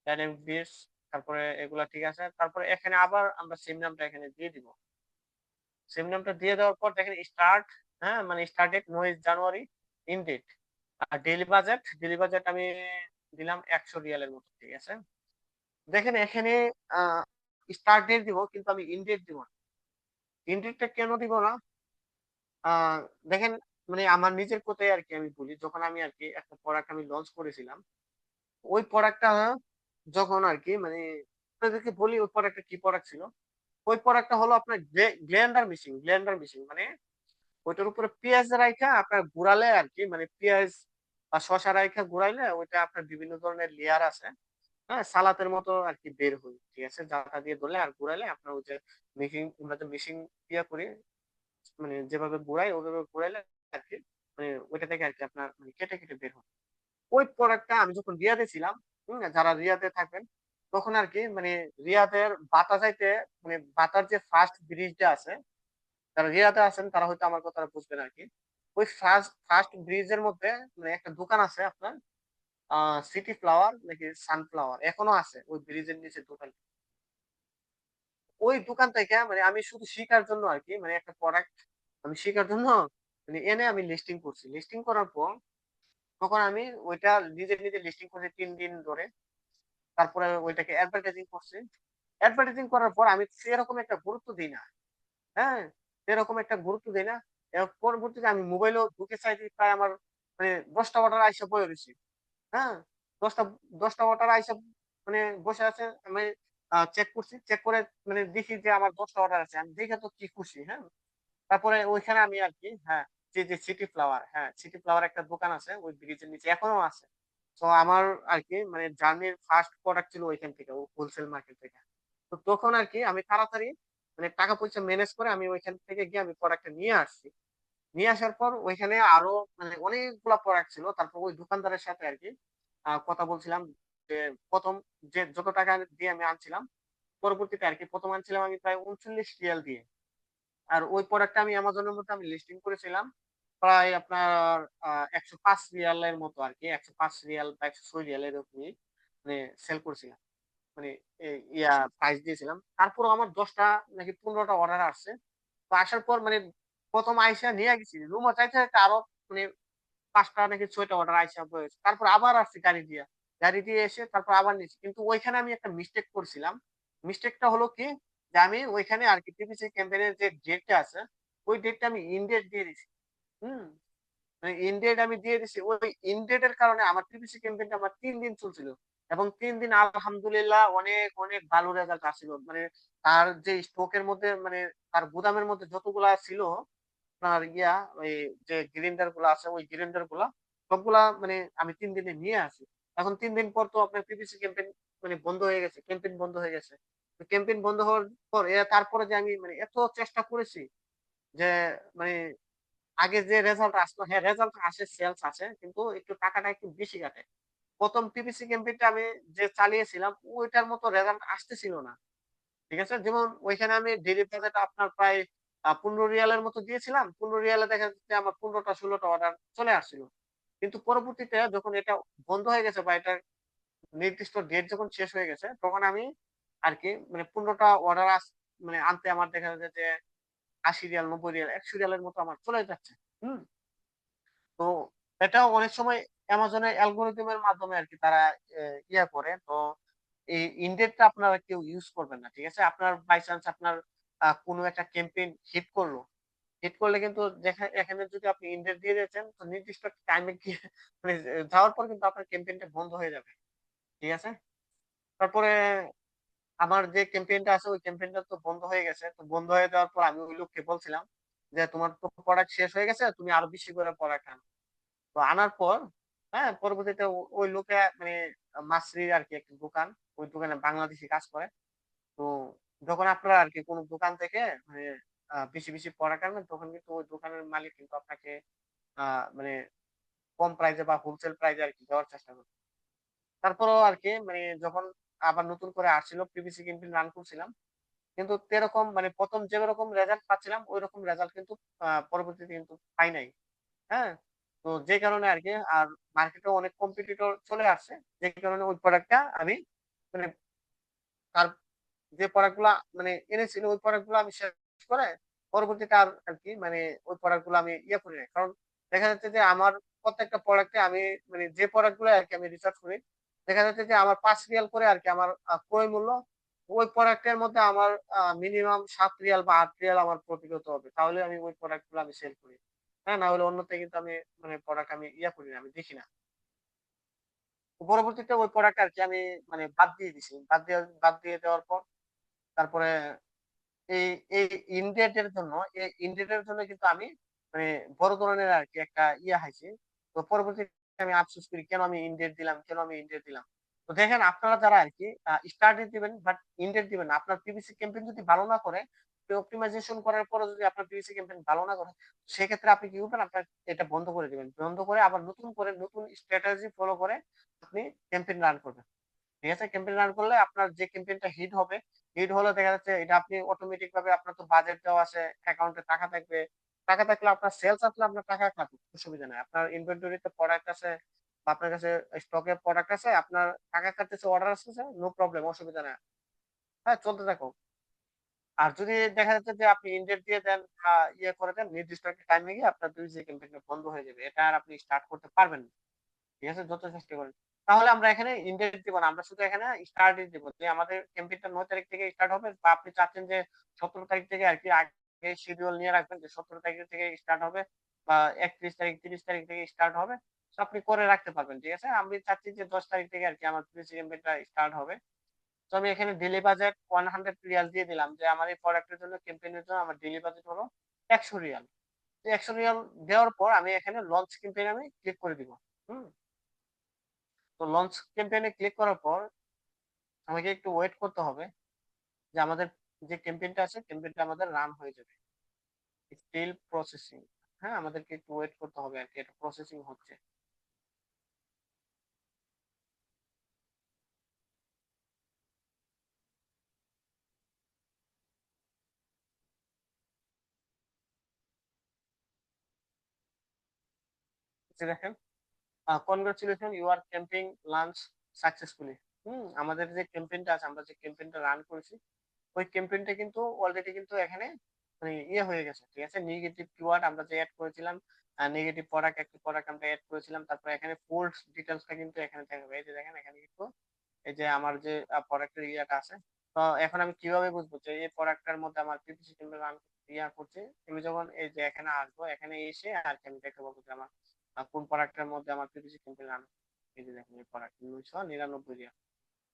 ডাইনামিক বিটস, তারপরে এগুলা ঠিক আছে। তারপরে এখানে আবার আমরা সেম নামটা এখানে দিয়ে দিব, সেম নামটা দিয়ে দেওয়ার পর দেখেন স্টার্ট, হ্যাঁ, মানে স্টার্টেড নয় জানুয়ারি, ইন ডেট। আর ডেইলি বাজেট আমি দিলাম 100 রিয়ালের মতো, ঠিক আছে। দেখেন এখানে স্টার্ট ডেট দিব কিন্তু আমি ইন ডেট দিব না। ইন ডেটটা কেন দিব না, দেখেন মানে আমার নিজের কথাই আর কি আমি বলি, যখন আমি আর কি একটা প্রোডাক্ট আমি লঞ্চ করেছিলাম, ওই প্রোডাক্টটা যখন আর কি মানে আপনাদেরকে বলি ওই প্রোডাক্টটা কি প্রোডাক্ট ছিল। ওই প্রোডাক্টটা হলো আপনার ব্লেন্ডার মেশিন মানে ওইটার উপরে পেঁয়াজ রাইখা আপনার গুড়ালে আর কি, মানে পেঁয়াজ বা শসা রাইখা গুড়াইলে ওইটা আপনার বিভিন্ন ধরনের লেয়ার আছে, হ্যাঁ, সালাতের মতো আর কি বের হয়, ঠিক আছে, জাতা দিয়ে ধরলে আর ঘুরাইলে আপনার ওই যে মেশিন, আমরা যে মেশিন ইয়া করি, মানে যেভাবে ঘুরাই ওইভাবে ঘুরাইলে আর কি মানে ওইটা থেকে আর কি আপনার মানে কেটে কেটে বের হয়। ওই প্রোডাক্টটা আমি যখন রিয়াদে ছিলাম, যারা রিয়াদে থাকবেন, তখন আর কি মানে রিয়াদের বাতা যাইতে, মানে বাতার যে ফার্স্ট ব্রিজটা আছে, যারা রিয়াদে আছেন তারা হয়তো আমার কথাটা বুঝবেন আর কি। ওই ফার্স্ট ব্রিজের মধ্যে মানে একটা দোকান আছে আপনার, সিটি ফ্লাওয়ার নাকি সানফ্লাওয়ার, এখনো আছে ওই ব্রিজের নিচে দোকান। ওই দোকান থেকে মানে আমি শুধু শিখার জন্য আর কি, মানে একটা প্রোডাক্ট আমি শিখার জন্য মানে এনে আমি লিস্টিং করছি। লিস্টিং করার পর তখন আমি ওইটা নিজে নিজে লিস্টিং করছি 3 দিন ধরে। তারপরে ওইটাকে অ্যাডভার্টাইজিং করছি। অ্যাডভার্টাইজিং করার পর আমি সেরকম একটা গুরুত্ব দিই না, হ্যাঁ, সেরকম একটা গুরুত্ব দিই না। এর পরবর্তীতে আমি মোবাইলও ঢুকে চাইছি, প্রায় আমার মানে 10টা অর্ডার আইসা বয়ে রয়েছি, হ্যাঁ, 10টা 10টা অর্ডার আইসা মানে বসে আছে। আমি চেক করছি, চেক করে মানে দেখি যে আমার 10টা অর্ডার আছে, আমি দেখে তো কি খুশি, হ্যাঁ। তারপরে ওইখানে আমি আর কি, হ্যাঁ, যে যে সিটি ফ্লাওয়ার, হ্যাঁ, সিটি ফ্লাওয়ার একটা দোকান আছে ওই ব্রিজের নিচে, এখনো আছে। তো আমার আর কি মানে জার্নির ফার্স্ট প্রোডাক্ট ছিল ওইখান থেকে, হোলসেল মার্কেট থেকে। তো তখন আর কি আমি তাড়াতাড়ি মানে টাকা পয়সা ম্যানেজ করে আমি ওইখান থেকে গিয়ে আমি প্রোডাক্টটা নিয়ে আসছি। নিয়ে আসার পর ওইখানে আরো মানে অনেকগুলা প্রোডাক্ট ছিল। তারপর ওই দোকানদারের সাথে আর কি কথা বলছিলাম যে প্রথম যে যত টাকা দিয়ে আমি আনছিলাম, পরবর্তীতে আর কি প্রথম আনছিলাম আমি প্রায় 39 রিয়াল দিয়ে। আর ওই প্রোডাক্টটা আমি অ্যামাজনের মধ্যে আমি লিস্টিং করেছিলাম প্রায় আপনার 105 রিয়ালের মতো আর কি, 105 রিয়াল বা 106 রিয়াল এরকমই মানে সেল করছিলাম, মানে ইয়া প্রাইস দিয়েছিলাম। তারপরও আমার 10টা নাকি 15টা অর্ডার আসছে। তো আসার পর মানে প্রথম আইসা নিয়ে গেছি রুমও চাইতে চাইতে আরো মানে 5টা নাকি 6টা অর্ডার আইসা হয়েছে। তারপর আবার আসছি গাড়ি দিয়ে এসে তারপর আবার নিচ্ছি। কিন্তু ওইখানে আমি একটা মিস্টেক করছিলাম। মিস্টেকটা হলো কি, যে আমি ওইখানে আর কি টিপিসি ক্যাম্পেইনের যে ডেটটা আছে, ওই ডেটটা আমি ইনডেট দিয়ে দিছি। হুম, মানে ইনডেট আমি দিয়ে দিছি। ওই ইনডেটের কারণে আমার টিপিসি ক্যাম্পেইনটা আমার 3 দিন চলছিল, এবং 3 দিন আলহামদুলিল্লাহ অনেক অনেক ভালো রেজাল্ট আসছিল। মানে তার যে স্টকের মধ্যে মানে তার গুদামের মধ্যে যতগুলা ছিল আপনার ইয়া, ওই যে গ্রিন্ডার গুলা আছে, ওই গ্রিন্ডার গুলা সবগুলা মানে আমি 3 দিনে নিয়ে আসি। এখন 3 দিন পর তো আপনার পিপিসি ক্যাম্পেইন মানে বন্ধ হয়ে গেছে, ক্যাম্পেইন বন্ধ হয়ে গেছে। ক্যাম্পেইন বন্ধ হওয়ার পর তারপরে যে আমি মানে এত চেষ্টা করেছি যে মানে আগে যে রেজাল্ট আসতো, হ্যাঁ রেজাল্ট আসে, সেলস আসে, কিন্তু একটু টাকাটা একটু বেশি কাটে। প্রথম পিপিসি ক্যাম্পেইনটা আমি যে চালিয়েছিলাম ওইটার মতো রেজাল্ট আসতেছিল না, ঠিক আছে। যেমন ওইখানে আমি ডেইলি বাজেট আপনার প্রায় 15 রিয়ালের মতো দিয়েছিলাম, 15 রিয়ালে দেখা যাচ্ছে আমার 15টা 16টা অর্ডার চলে আসছিল। কিন্তু পরবর্তীতে যখন এটা বন্ধ হয়ে গেছে বা এটা নির্দিষ্ট ডেট যখন শেষ হয়ে গেছে, তখন আমি আর কি মানে 15টা অর্ডার মানে আনতে আমার দেখা যাচ্ছে যে 80 রিয়াল, 90 রিয়াল, 100 রিয়ালের মতো আমার চলে যাচ্ছে। হম। তো এটা অনেক সময় অ্যামাজনের অ্যালগোরিদমের মাধ্যমে আর কি তারা ইয়া করে। তো এই ইনডেটটা আপনারা কেউ ইউজ করবেন না, ঠিক আছে। আপনার বাই চান্স আপনার কোনো একটা ক্যাম্পেইন হিট করলে কিন্তু দেখা এখানে যদি আপনি ইনডেট দিয়ে দিয়েছেন, তো নির্দিষ্ট টাইমে গিয়ে মানে যাওয়ার পর কিন্তু আপনার ক্যাম্পেইনটা বন্ধ হয়ে যাবে, ঠিক আছে। তারপরে আমার যে ক্যাম্পেইনটা আছে ওই ক্যাম্পেইনটা তো বন্ধ হয়ে গেছে। তো বন্ধ হয়ে যাওয়ার পর আমি ওই লোককে বলছিলাম যে তোমার তো প্রোডাক্ট শেষ হয়ে গেছে, তুমি আরো বেশি করে প্রোডাক্ট আনো। তো আনার পর, হ্যাঁ, পরবর্তীতে ওই লোকে মানে মাসরির আর কি একটা দোকান, ওই দোকানে বাংলাদেশি কাজ করে। তো যখন আপনারা আর কি কোনো দোকান থেকে মানে বেশি বেশি প্রোডাক্ট আনবেন, তখন কিন্তু ওই দোকানের মালিক কিন্তু আপনাকে মানে কম প্রাইসে বা হোলসেল প্রাইসে আর কি দেওয়ার চেষ্টা করবে। তারপরেও আর কি মানে যখন আবার নতুন করে আসছিল, পিভিসি ক্যাম্পেইন রান করছিলাম, কিন্তু সেরকম মানে প্রথম যেরকম রেজাল্ট পাচ্ছিলাম ওই রকম রেজাল্ট কিন্তু পরবর্তীতে কিন্তু পাই নাই, হ্যাঁ। তো যে কারণে আর কি আর মার্কেটে অনেক কম্পিটিটর চলে আসছে, যে কারণে ওই প্রোডাক্টটা আমি মানে তার যে প্রোডাক্ট গুলা মানে এনেছিল ওই প্রোডাক্ট গুলো আমি শেষ করে পরবর্তীতে আর আর কি মানে ওই প্রোডাক্ট গুলো আমি ইয়ে করি নাই। কারণ দেখা যাচ্ছে যে আমার প্রত্যেকটা প্রোডাক্টে আমি মানে যে প্রোডাক্ট গুলো আর কি আমি রিসার্চ করি, দেখা যাচ্ছে যে আমার 5 রিয়াল করে আর কি আমার ক্রয় মূল্য। ওই প্রোডাক্টের মধ্যে আমার মিনিমাম 7 রিয়াল বা 8 রিয়াল আমার প্রফিট হতে হবে, তাহলে আমি ওই প্রোডাক্ট গুলো আমি সেল করি। হ্যাঁ, না হলে অন্যতে কিন্তু আমি মানে প্রোডাক্ট আমি ইয়া করি না, আমি দেখি না। তো পরবর্তীতে ওই প্রোডাক্ট আর কি আমি মানে বাদ দিয়ে দিছি, বাদ দিয়ে দেওয়ার পর তারপরে এই এই ইনডেটের জন্য এই ইনডেটের জন্য কিন্তু আমি মানে বড় ধরনের আর কি একটা ইয়া হাইছি। তো পরবর্তীতে আমি আফসোস করি কেন আমি ইনডেট দিলাম, কেন আমি ইনডেট দিলাম। তো দেখেন আপনারা যারা আর কি স্টার্ট দিবেন বাট ইনডেট দিবেন না, আপনার পিপিসি ক্যাম্পেইন যদি ভালো না করে, অপটিমাইজেশন করার পরে যদি আপনার পিপিসি ক্যাম্পেইন ভালো না করে, সেক্ষেত্রে আপনি কি করবেন, আপনার এটা বন্ধ করে দিবেন, বন্ধ করে আবার নতুন করে নতুন স্ট্র্যাটেজি ফলো করে আপনি ক্যাম্পেইন রান করবেন। ঠিক আছে, ক্যাম্পেইন রান করলে আপনার যে ক্যাম্পেইনটা হিট হবে, হিট হলে দেখা যাচ্ছে এটা আপনি অটোমেটিক ভাবে, আপনার তো বাজেট দেওয়া আছে, অ্যাকাউন্টে টাকা থাকবে, টাকা থাকলে আপনার সেলস আসলে আপনার টাকা কাটুক, অসুবিধা নাই। আপনার ইনভেন্টরিতে প্রোডাক্ট আছে বা আপনার কাছে স্টকে প্রোডাক্ট আছে, আপনার টাকা কাটতেছে, অর্ডার আসতেছে, নো প্রবলেম, অসুবিধা নাই। হ্যাঁ, চলতে থাকো। আর যদি দেখা যাচ্ছে যে আপনি ইনডেট দিয়ে দেন, ইয়ে করে দেন, নির্দিষ্ট একটা টাইমে গিয়ে আপনার দুই যে ক্যাম্পেইনটা বন্ধ হয়ে যাবে, এটা আর আপনি স্টার্ট করতে পারবেন না। ঠিক আছে, যত চেষ্টা করেন। তাহলে আমরা এখানে ইন্ডেট দিব না, আমরা শুধু এখানে স্টার্ট দিব, যে আমাদের ক্যাম্পেইনটা 9 তারিখ থেকে স্টার্ট হবে, বা আপনি চাচ্ছেন যে 17 তারিখ থেকে আর কি আগে শিডিউল নিয়ে রাখবেন, যে 17 তারিখ থেকে স্টার্ট হবে বা 31 তারিখ 30 তারিখ থেকে স্টার্ট হবে। তো আপনি করে রাখতে পারবেন। ঠিক আছে, আমি চাচ্ছি যে 10 তারিখ থেকে আর কি আমার পিসি ক্যাম্পেইনটা স্টার্ট হবে। তো আমি এখানে ডেলি বাজেট 100 রিয়াল দিয়ে দিলাম, যে আমার এই প্রোডাক্টের জন্য, ক্যাম্পেইনের জন্য আমার ডেলি বাজেট হলো 100 রিয়াল। তো 100 রিয়াল দেওয়ার পর আমি এখানে লঞ্চ ক্যাম্পেইন আমি ক্লিক করে দিব। হুম। তো লঞ্চ ক্যাম্পেইনে ক্লিক করার পর আমাকে একটু ওয়েট করতে হবে, যে আমাদের যে ক্যাম্পেইনটা আছে, ক্যাম্পেইনটা আমাদের রান হয়ে যাবে। Still processing. হ্যাঁ, আমাদেরকে একটু ওয়েট করতে হবে আর কি, এটা প্রসেসিং হচ্ছে। এই যে দেখেন, congratulation, you are campaign launch successfully. আমাদের যে ক্যাম্পেইনটা আছে, আমরা যে ক্যাম্পেইনটা রান করেছি, ওই ক্যাম্পেইনটা কিন্তু অলরেডি কিন্তু এখানে মানে ইয়ে হয়ে গেছে। ঠিক আছে, নেগেটিভ কিওয়ার্ড আমরা যে অ্যাড করেছিলাম, নেগেটিভ প্রোডাক্ট, একটি প্রোডাক্ট আমরা অ্যাড করেছিলাম, তারপর এখানে ফুল ডিটেলসটা কিন্তু এখানে থাকবে। এই যে দেখেন, এখানে কিন্তু এই যে আমার যে প্রোডাক্টের ইয়েটা আছে। তো এখন আমি কিভাবে বুঝবো যে এই প্রোডাক্টটার মধ্যে আমার পিপিসি কিংবা রান ইয়া করছে? আমি যখন এই যে এখানে আসবো, এখানে এসে আর কি আমি দেখতে পাবো যে আমার কোন প্রোডাক্টের মধ্যে আমার পিপিসি কিংবা রান। এই যে দেখেন, এই প্রোডাক্ট 999 রিয়াল।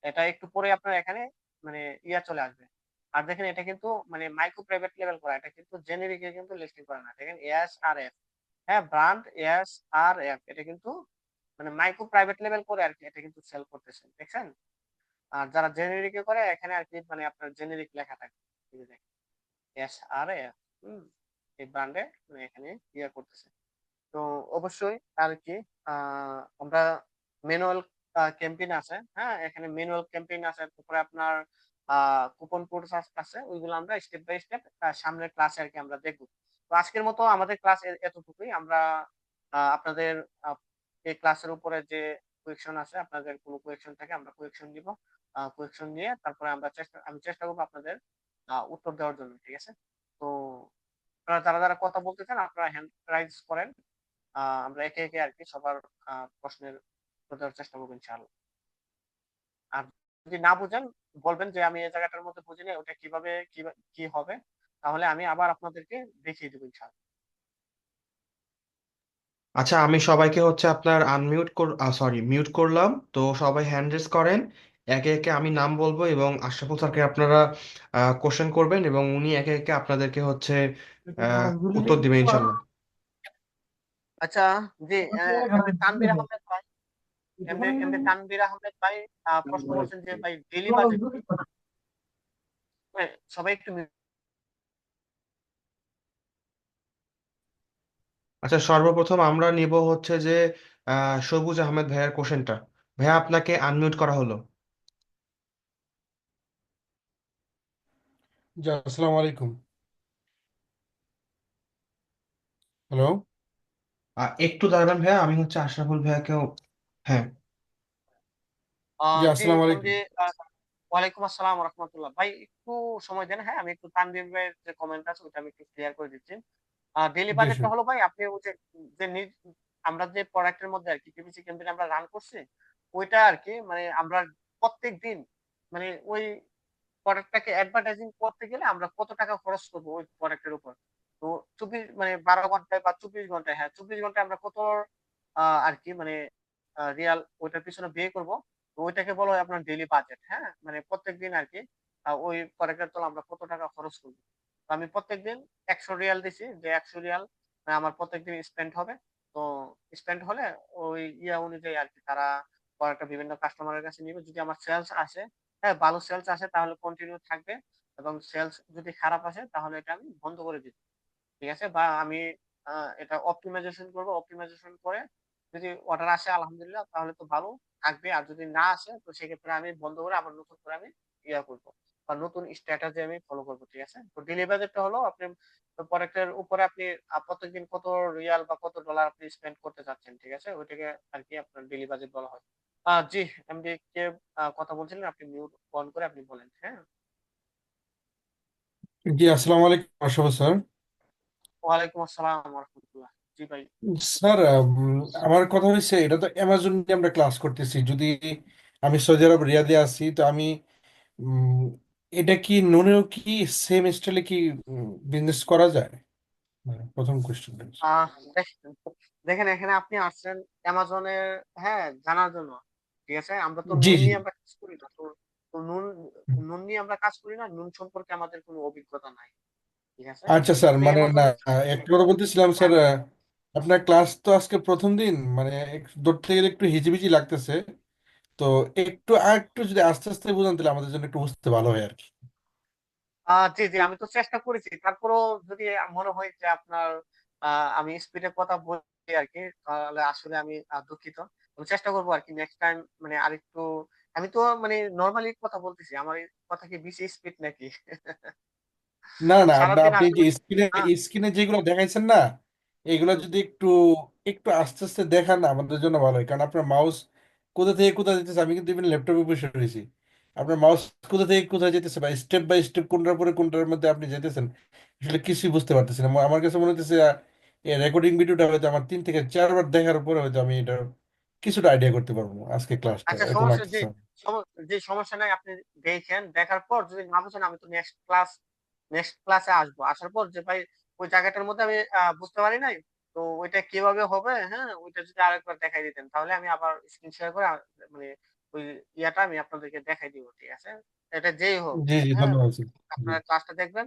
এটা একটু পরে আপনার এখানে মানে ইয়া চলে আসবে। আর দেখেন, এটা কিন্তু মানে মাইক্রো প্রাইভেট লেভেল করা, এটা কিন্তু জেনেরিকে কিন্তু লিস্টিং করা না। দেখেন, এস আর এফ, হ্যাঁ, ব্র্যান্ড এস আর এফ, এটা কিন্তু মানে মাইক্রো প্রাইভেট লেভেল করে আর কি এটা কিন্তু সেল করতেছে, দেখছেন? আর যারা জেনেরিকে করে, এখানে আর কি মানে আপনার জেনেরিক লেখা থাকে। এই যে দেখেন, এস আর এফ। এই ব্র্যান্ডে মানে এখানে ইয়া করতেছে। তো অবশ্যই আর কি আমরা ম্যানুয়াল ক্যাম্পেইন আছে, হ্যাঁ, এখানে ম্যানুয়াল ক্যাম্পেইন আছে, তারপরে আপনার কুপন কোড আছে, ওইগুলো আমরা স্টেপ বাই স্টেপ সামনের ক্লাসে আর কি আমরা দেখবো। তো আজকের মতো আমাদের ক্লাস এতটুকুই। আমরা আপনাদের এই ক্লাসের উপরে যে কোয়েকশন আছে, আপনাদের কোনো কোয়েকশন থাকে, আমরা কোয়েকশন দিব। কোয়েকশন নিয়ে তারপরে আমি চেষ্টা করবো আপনাদের উত্তর দেওয়ার জন্য। ঠিক আছে, তো আপনারা যারা যারা কথা বলতে চান, আপনারা হ্যান্ড রাইজ করেন। আমরা একে একে আর কি সবার প্রশ্নের উত্তর দেওয়ার চেষ্টা করবো ইনশাআল্লাহ। আর যদি না বুঝেন, বলবেন যে আমি এই জায়গাটার মধ্যে বুঝিনি, ওটা কিভাবে কি হবে, তাহলে আমি আবার আপনাদেরকে দেখিয়ে দেবো ইনশাআল্লাহ। আচ্ছা, আমি সবাইকে হচ্ছে আপনার সরি, মিউট করলাম। তো সবাই হ্যান্ড রেজ করেন। একে একে আমি নাম বলবো এবং আশরাফুল স্যারকে আপনারা কোশ্চেন করবেন এবং উনি একে একে আপনাদেরকে হচ্ছে উত্তর দিবেন ইনশাল্লাহ। আচ্ছা, জি, এমনি তানভীর আহমেদ ভাই, এমনি এমনি তানভীর আহমেদ ভাই প্রশ্ন করছেন যে ভাই ডেইলি বাজেট কি? হ্যাঁ, সবাই একটু আচ্ছা, সর্বপ্রথম আমরা নিব হচ্ছে যে সবুজ আহমেদ ভাইয়ের কোশ্চেনটা। ভাইয়া, আপনাকে আনমিউট করা হলো। জি, আসসালামু আলাইকুম। হ্যালো। একটু দাঁড়াবেন ভাইয়া, আমি হচ্ছে আশরাফুল ভাইয়াকেও। হ্যাঁ। জি, জি, আসসালামু আলাইকুম। এমনি ওয়ালাইকুম আসসালাম রহমতুল্লাহ ভাই, একটু সময় দেন। হ্যাঁ, আমি একটু তানভীর ভাইয়ের যে কমেন্ট আছে ওটা আমি একটু ক্লিয়ার করে দিচ্ছি। ডেইলি জি, বাজেটটা শুন। হলো ভাই, আপনি ওই যে যে আমরা যে প্রোডাক্টের মধ্যে আর কি পিপিসি ক্যাম্পেইন আমরা রান করছি, ওইটা আর কি মানে আমরা প্রত্যেক দিন মানে ওই প্রোডাক্টটাকে অ্যাডভার্টাইজিং করতে গেলে আমরা কত টাকা খরচ করবো ওই প্রোডাক্টের উপর। তো তো 12 ঘন্টায় বা 24 ঘন্টায়, হ্যাঁ 24 ঘন্টায় আমরা কত আর কি মানে রিয়াল ওইটার পিছনে ব্যয় করব, তো ওইটাকে বলা হয় আপনার ডেইলি বাজেট। হ্যাঁ মানে প্রত্যেকদিন আর কি ওই প্রোডাক্টের তলা আমরা কত টাকা খরচ করবো। তো আমি প্রত্যেকদিন 100 রিয়াল দিছি, যে 100 রিয়াল আমার প্রত্যেকদিন স্পেন্ড হবে। তো স্পেন্ড হলে ওই অনুযায়ী আর কি তারা প্রোডাক্টটা বিভিন্ন কাস্টমারের কাছে নিবে। যদি আমার সেলস আসে, হ্যাঁ ভালো সেলস আসে, তাহলে কন্টিনিউ থাকবে। এবং সেলস যদি খারাপ আসে তাহলে এটা আমি বন্ধ করে দিই। ঠিক আছে, বা আমি এটা অপটিমাইজেশন করবো। অপটিমাইজেশন করে যদি অর্ডার আসে আলহামদুলিল্লাহ, তাহলে তো ভালো থাকবে। আর যদি না আসে তো সেক্ষেত্রে আমি বন্ধ করে আবার নতুন করে আমি করবো, বা নতুন স্ট্র্যাটেজি আমি ফলো করবো। ঠিক আছে, তো ডেলি বাজেটটা হলো আপনি প্রোডাক্টের উপরে আপনি প্রত্যেকদিন কত রিয়াল বা কত ডলার আপনি স্পেন্ড করতে চাচ্ছেন। ঠিক আছে, ওইটাকে আর কি আপনার ডেলি বাজেট বলা হয়। জি, এমডি কে কথা বলছিলেন, আপনি মিউট অন করে আপনি বলেন। হ্যাঁ, জি, আসসালামু আলাইকুম আশরাফুল স্যার। ওয়ালাইকুম আসসালাম রহমতুল্লাহ। জি ভাই। স্যার, আমার কথা হচ্ছে, এটা তো অ্যামাজন নিয়ে আমরা ক্লাস করতেছি। যদি আমি সৌদি আরব রিয়াদে আছি, তো আমি উম, এটা কি নুনেও কি সেম স্টাইলে কি বিজনেস করা যায়? প্রথম কোয়েশ্চেন। আহ দেখেন দেখেন, এখানে আপনি আসছেন অ্যামাজনের, হ্যাঁ জানার জন্য। ঠিক আছে, আমরা তো জি, নুন জি। নিয়ে আমরা কাজ করি না। তো তো নুন নুন নিয়ে আমরা কাজ করি না, নুন সম্পর্কে আমাদের কোনো অভিজ্ঞতা নাই। ঠিক আছে, আচ্ছা স্যার, তো মানে না, অ্যামাজন, একটা কথা বলতেছিলাম স্যার। হ্যাঁ। আপনার ক্লাস তো আজকে প্রথম দিন, মানে ধরতে গেলে একটু হিজিবিজি লাগতেছে। তো আর একটু যদি আস্তে আস্তে বুঝান, তাহলে আমাদের জন্য একটু বুঝতে ভালো হয় আর কি। জি জি, আমি তো চেষ্টা করেছি। তারপরও যদি মনে হয় যে আপনার আমি স্পিডে কথা বলি আর কি, তাহলে আসলে আমি দুঃখিত। আমি চেষ্টা করবো আর কি নেক্সট টাইম, মানে আরেকটু। আমি তো মানে নর্মালি কথা বলতেছি, আমার এই কথা কি বেশি স্পিড নাকি? না, না, সারাদিন আপনি যে আসলে, স্ক্রিনে হ্যাঁ, স্ক্রিনে যেগুলো দেখাইছেন না, এগুলো যদি একটু একটু আস্তে আস্তে দেখান না, আমাদের জন্য ভালো হয়। কারণ আপনার মাউস কোথা থেকে কোথায় যেতেছে, আমি কিন্তু ইভেন ল্যাপটপে বসে রয়েছি। আপনার মাউস কোথা থেকে কোথায় যেতেছে, বা স্টেপ বাই স্টেপ কোনটার পরে কোনটার মধ্যে আপনি যেতেছেন, আসলে কিছুই বুঝতে পারতেছি না। আমার কাছে মনে হচ্ছে এই রেকর্ডিং ভিডিওটা হয়তো আমার 3 থেকে 4 বার দেখার পরে হয়তো আমি এটা কিছুটা আইডিয়া করতে পারবো। আজকে ক্লাসটা আচ্ছা এখন সমস্যা, আসতেছে। যে সমস্যা নাই। আপনি দেখেন, দেখার পর যদি না বুঝেন, আমি তো নেক্সট ক্লাসে আসবো। আসার পর যে ভাই ওই জায়গাটার মধ্যে আমি বুঝতে পারি নাই, তো ওইটা কিভাবে হবে, হ্যাঁ ওইটা যদি আরেকবার দেখাই দিতেন, তাহলে আমি আবার স্ক্রিন শেয়ার করে মানে ওই আমি আপনাদেরকে দেখাই দিব। ঠিক আছে, এটা যেই হোক। জি, জি, হ্যাঁ, ধন্যবাদ স্যার। জি, আপনারা ক্লাসটা দেখবেন।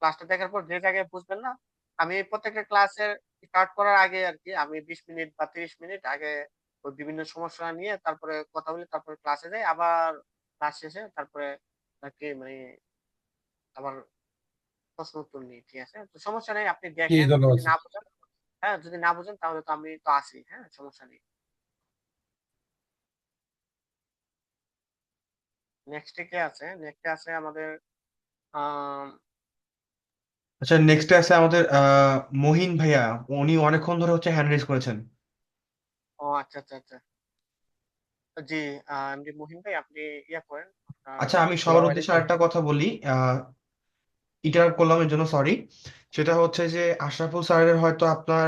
ক্লাসটা দেখার পর যে জায়গায় বুঝবেন না, আমি প্রত্যেকটা ক্লাসের স্টার্ট করার আগে আর কি আমি 20 মিনিট বা 30 মিনিট আগে ওই বিভিন্ন সমস্যা নিয়ে তারপরে কথা বলি, তারপরে ক্লাসে যাই, আবার ক্লাস শেষে তারপরে তাকে মানে আবার প্রশ্ন উত্তর নিই। ঠিক আছে, তো সমস্যা নেই, আপনি জি, দেখেন। ধন্যবাদ যদি না স্যার। বুঝেন, হ্যাঁ যদি না বুঝেন তাহলে তো আমি তো আছি, হ্যাঁ সমস্যা নেই। নেক্সটে কে আছে? নেক্সটে আছে আমাদের আহ আচ্ছা, নেক্সটে আছে আমাদের মহিন ভাইয়া। উনি অনেকক্ষণ ধরে হচ্ছে হ্যান্ড রেজ করেছেন। ও আচ্ছা আচ্ছা আচ্ছা। জি, এমডি মহিন ভাই, আপনি করেন আপনার। আচ্ছা, আমি সবার আসসালামু উদ্দেশ্যে আলাইকুম। আরেকটা কথা বলি। ইন্টারাপ্ট করলাম এর জন্য সরি। সেটা হচ্ছে যে আশরাফুল স্যারের হয়তো আপনার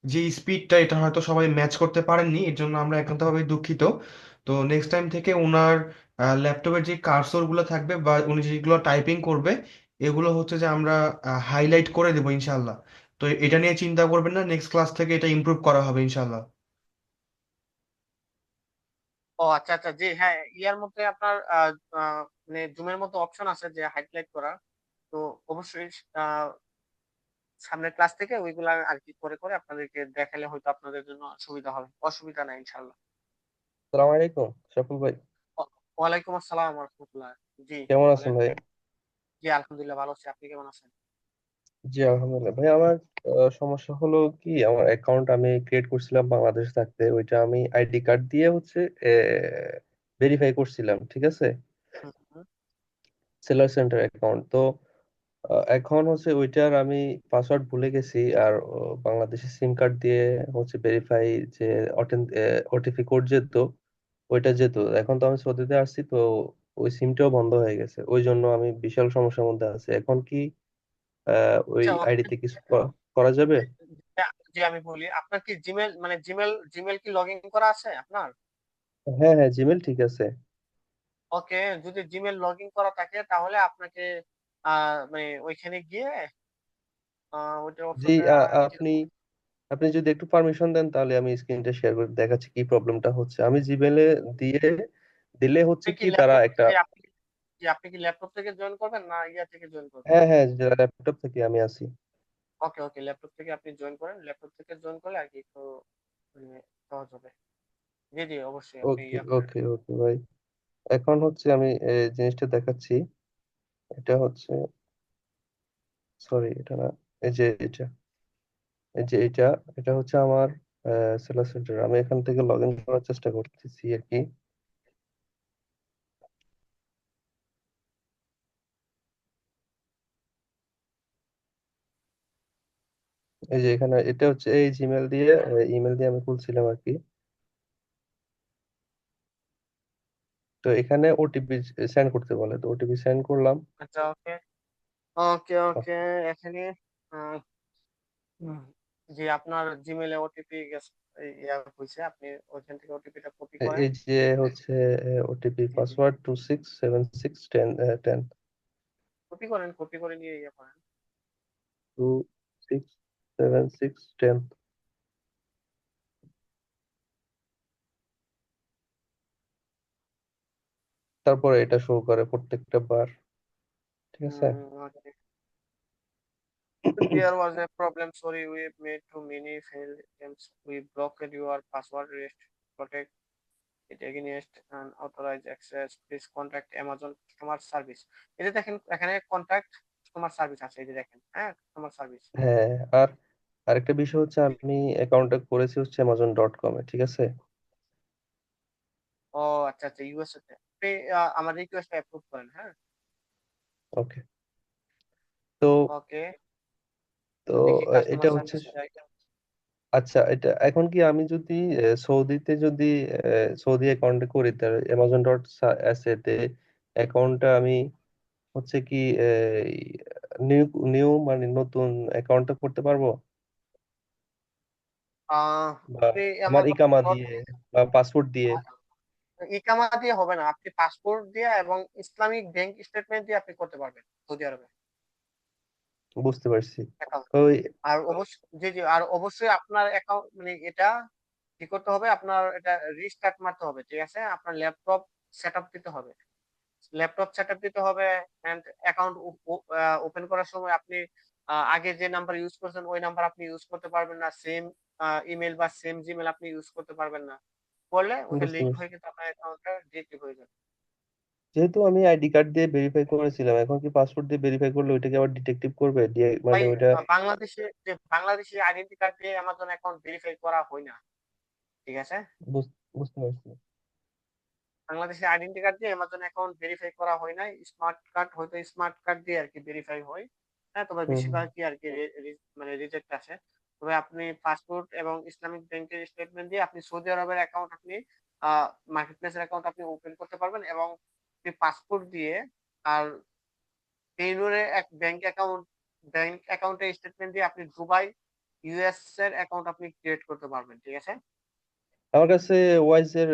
যে স্পিডটা, এটা হয়তো সবাই ম্যাচ করতে পারেননি, এর জন্য আমরা একান্তভাবে দুঃখিত। তো নেক্সট টাইম থেকে ওনার ল্যাপটপের যে কার্সর গুলো থাকবে বা উনি যেগুলো টাইপিং করবে, এগুলো হচ্ছে যে আমরা হাইলাইট করে দেবো ইনশাল্লাহ। তো এটা নিয়ে চিন্তা করবেন না, নেক্সট ক্লাস থেকে এটা ইমপ্রুভ করা হবে ইনশাল্লাহ। ও আচ্ছা আচ্ছা, জি হ্যাঁ, মধ্যে আপনার মানে জুমের মধ্যে অপশন আছে যে হাইলাইট করার। তো অবশ্যই আহ, সামনের ক্লাস থেকে ওইগুলা আর কি করে করে আপনাদেরকে দেখালে হয়তো আপনাদের জন্য সুবিধা হবে। অসুবিধা নাই ইনশাল্লাহ। সালাম আলাইকুম সফল ভাই। ওয়ালাইকুম আসসালাম রহমতুল্লাহ। জি কেমন আছেন বলেন। ভাই? জি আলহামদুলিল্লাহ ভালো আছি, আপনি কেমন আছেন? জি, আলহামদুলিল্লাহ ভাই। আমার সমস্যা হলো কি, আমার অ্যাকাউন্ট আমি ক্রিয়েট করছিলাম বাংলাদেশে থাকতে, ওইটা আমি আইডি কার্ড দিয়ে হচ্ছে ভেরিফাই করছিলাম, ঠিক আছে, হুম, হুম। Seller centre account. তো এখন হচ্ছে ওইটার আমি পাসওয়ার্ড ভুলে গেছি। আর বাংলাদেশে সিম কার্ড দিয়ে হচ্ছে ভেরিফাই যে ওটিপি কোড যেত, ওইটা যেত। এখন তো আমি সৌদিতে আসছি, তো ওই সিমটাও বন্ধ হয়ে গেছে। ওই জন্য আমি বিশাল সমস্যার মধ্যে আছি। এখন কি ওই আচ্ছা আইডিতে কিছু করা যাবে? জি আমি বলি, আপনার কি জিমেল মানে জিমেল কি লগ ইন করা আছে আপনার? হ্যাঁ, হ্যাঁ, জিমেল ঠিক আছে। ওকে, যদি জিমেল লগ ইন করা থাকে তাহলে আপনাকে মানে ওইখানে গিয়ে ওইটার জি অপশনটা আপনি আপনি যদি একটু পারমিশন দেন তাহলে আমি স্ক্রিনটা শেয়ার করে দেখাচ্ছি কি প্রবলেমটা হচ্ছে। আমি জিমেলে দিয়ে দিলে হচ্ছে আপনি কি কি তারা ল্যাপটপ একটা, আপনি কি ল্যাপটপ থেকে জয়েন করবেন না ইয়া থেকে জয়েন করবেন? হ্যাঁ হ্যাঁ, ল্যাপটপ থেকে আমি আছি। ওকে ওকে, ল্যাপটপ থেকে আপনি জয়েন করেন, ল্যাপটপ থেকে জয়েন করলে আর কি একটু মানে সহজ হবে। জি জি, অবশ্যই আপনি ওকে ইয়া করেন। ওকে ওকে ভাই, এখন হচ্ছে আমি জিনিসটা দেখাচ্ছি। এটা হচ্ছে, সরি এটা না, এই যে এটা, এই যে এটা, এটা হচ্ছে আমার সেলার সেন্টার। আমি এখান থেকে লগ ইন করার চেষ্টা করতেছি আর কি। এই যে এখানে এটা হচ্ছে এই জিমেল দিয়ে, ইমেল দিয়ে আমি খুলছিলাম আর কি। তো এখানে ওটিপি সেন্ড করতে বলে, তো ওটিপি সেন্ড করলাম। আচ্ছা ওকে ওকে ওকে, এখানে আহ, হুম, জি আপনার জিমেলে ওটিপি গেছে, ইয়া হয়েছে, আপনি ওইখান থেকে ওটিপিটা কপি করেন। এই যে হচ্ছে ওটিপি জি জি, পাসওয়ার্ড 267610, কপি করে নিয়ে ইয়ে করেন। 267610। তারপরে এটা শো করে প্রত্যেকটা বার, ঠিক আছে। Okay. There was a problem. Sorry, we made too many failed attempts. We blocked your password. Rest protect it against unauthorized access. Please contact Amazon customer service. এই যে দেখেন এখানে কন্ট্যাক্ট কাস্টমার সার্ভিস আছে, এই যে দেখেন, হ্যাঁ কাস্টমার সার্ভিস। হ্যাঁ, আর আরেকটা বিষয় হচ্ছে আমি অ্যাকাউন্টটা করেছি হচ্ছে amazon.com-এ, ঠিক আছে। ও আচ্ছা আচ্ছা, ইউএসএ তে আপনি আমার রিকোয়েস্টটা অ্যাপ্রুভ করেন, হ্যাঁ। ওকে, তো ওকে, তো দেখি এটা কাস্টমার হচ্ছে, সার্ভিসে যাই। আচ্ছা এটা এখন কি আমি যদি সৌদিতে যদি সৌদি অ্যাকাউন্টে করি তার amazon.sa তে অ্যাকাউন্টটা আমি হচ্ছে কি নিউ নিউ মানে নতুন অ্যাকাউন্টটা করতে পারবো, বা আপনি আমার অ্যামাজন ইকামা ডট, দিয়ে বা পাসপোর্ট দিয়ে? ইকামা দিয়ে হবে না, আপনি পাসপোর্ট দিয়ে এবং ইসলামিক ব্যাংক স্টেটমেন্ট দিয়ে আপনি করতে পারবেন সৌদি আরবে বুঝতে পারছি। অ্যাকাউন্ট। ওই আর অবশ্যই জি জি, আর অবশ্যই আপনার অ্যাকাউন্ট মানে এটা কি করতে হবে, আপনার এটা রিস্টার্ট মারতে হবে, ঠিক আছে, আপনার ল্যাপটপ সেট আপ দিতে হবে, ল্যাপটপ সেট আপ দিতে হবে। এন্ড অ্যাকাউন্ট ওপেন করার সময় আপনি আগে যে নাম্বার ইউজ করছেন ওই নাম্বার আপনি ইউজ করতে পারবেন না, সেম ইমেল বা সেম জিমেল আপনি ইউজ করতে পারবেন না, করলে ওটা বুঝতে লিঙ্ক পারছি, হয়ে কিন্তু আপনার অ্যাকাউন্টটা ডিএক্টিভ হয়ে যাবে। যেহেতু আমি আইডি কার্ড দিয়ে ভেরিফাই করেছিলাম, এখন কি পাসপোর্ট দিয়ে ভেরিফাই করলে ওইটাকে আবার ডিটেকটিভ করবে দিয়ে ভাই মানে ওইটা? বাংলাদেশে আইডেন্টি কার্ড দিয়ে অ্যামাজন অ্যাকাউন্ট ভেরিফাই করা হয় না, ঠিক আছে। বুঝতে পারছি। বাংলাদেশে আইডেন্টি কার্ড দিয়ে অ্যামাজন অ্যাকাউন্ট ভেরিফাই করা হয় না, স্মার্ট কার্ড হয়তো স্মার্ট কার্ড দিয়ে আর কি ভেরিফাই হয়। হ্যাঁ, তবে হুম হুম। বেশিরভাগই আর কি মানে রিজেক্ট আসে। তবে আপনি পাসপোর্ট এবং ইসলামিক ব্যাংকের স্টেটমেন্ট দিয়ে আপনি সৌদি আরবের অ্যাকাউন্ট আপনি মার্কেট প্লেসের অ্যাকাউন্ট আপনি ওপেন করতে পারবেন, এবং আপনি পাসপোর্ট দিয়ে আর পেইনুরে এক ব্যাংক অ্যাকাউন্টের স্টেটমেন্ট দিয়ে আপনি দুবাই ইউএস এর অ্যাকাউন্ট আপনি ক্রিয়েট করতে পারবেন, ঠিক আছে। আমার কাছে ওয়াইজ এর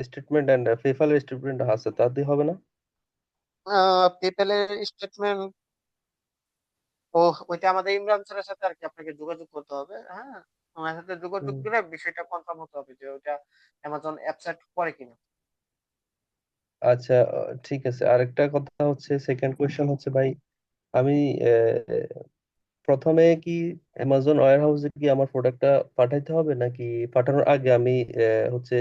স্টেটমেন্ট এন্ড পেফালের স্টেটমেন্ট আছে, তা দিয়ে হবে না? পেপ্যালের স্টেটমেন্ট, ও ওইটা আমাদের ইমরান স্যারের সাথে আর কি আপনাকে যোগাযোগ করতে হবে, হ্যাঁ, ওনার সাথে যোগাযোগ হুম। করে বিষয়টা কনফার্ম হতে হবে যে ওইটা অ্যামাজন অ্যাপসেট করে কিনা। আচ্ছা, ঠিক আছে। আরেকটা কথা হচ্ছে, সেকেন্ড কোয়েশ্চেন হচ্ছে ভাই, আমি প্রথমে কি অ্যামাজন ওয়্যার হাউসে কি আমার প্রোডাক্টটা পাঠাইতে হবে, নাকি পাঠানোর আগে আমি হচ্ছে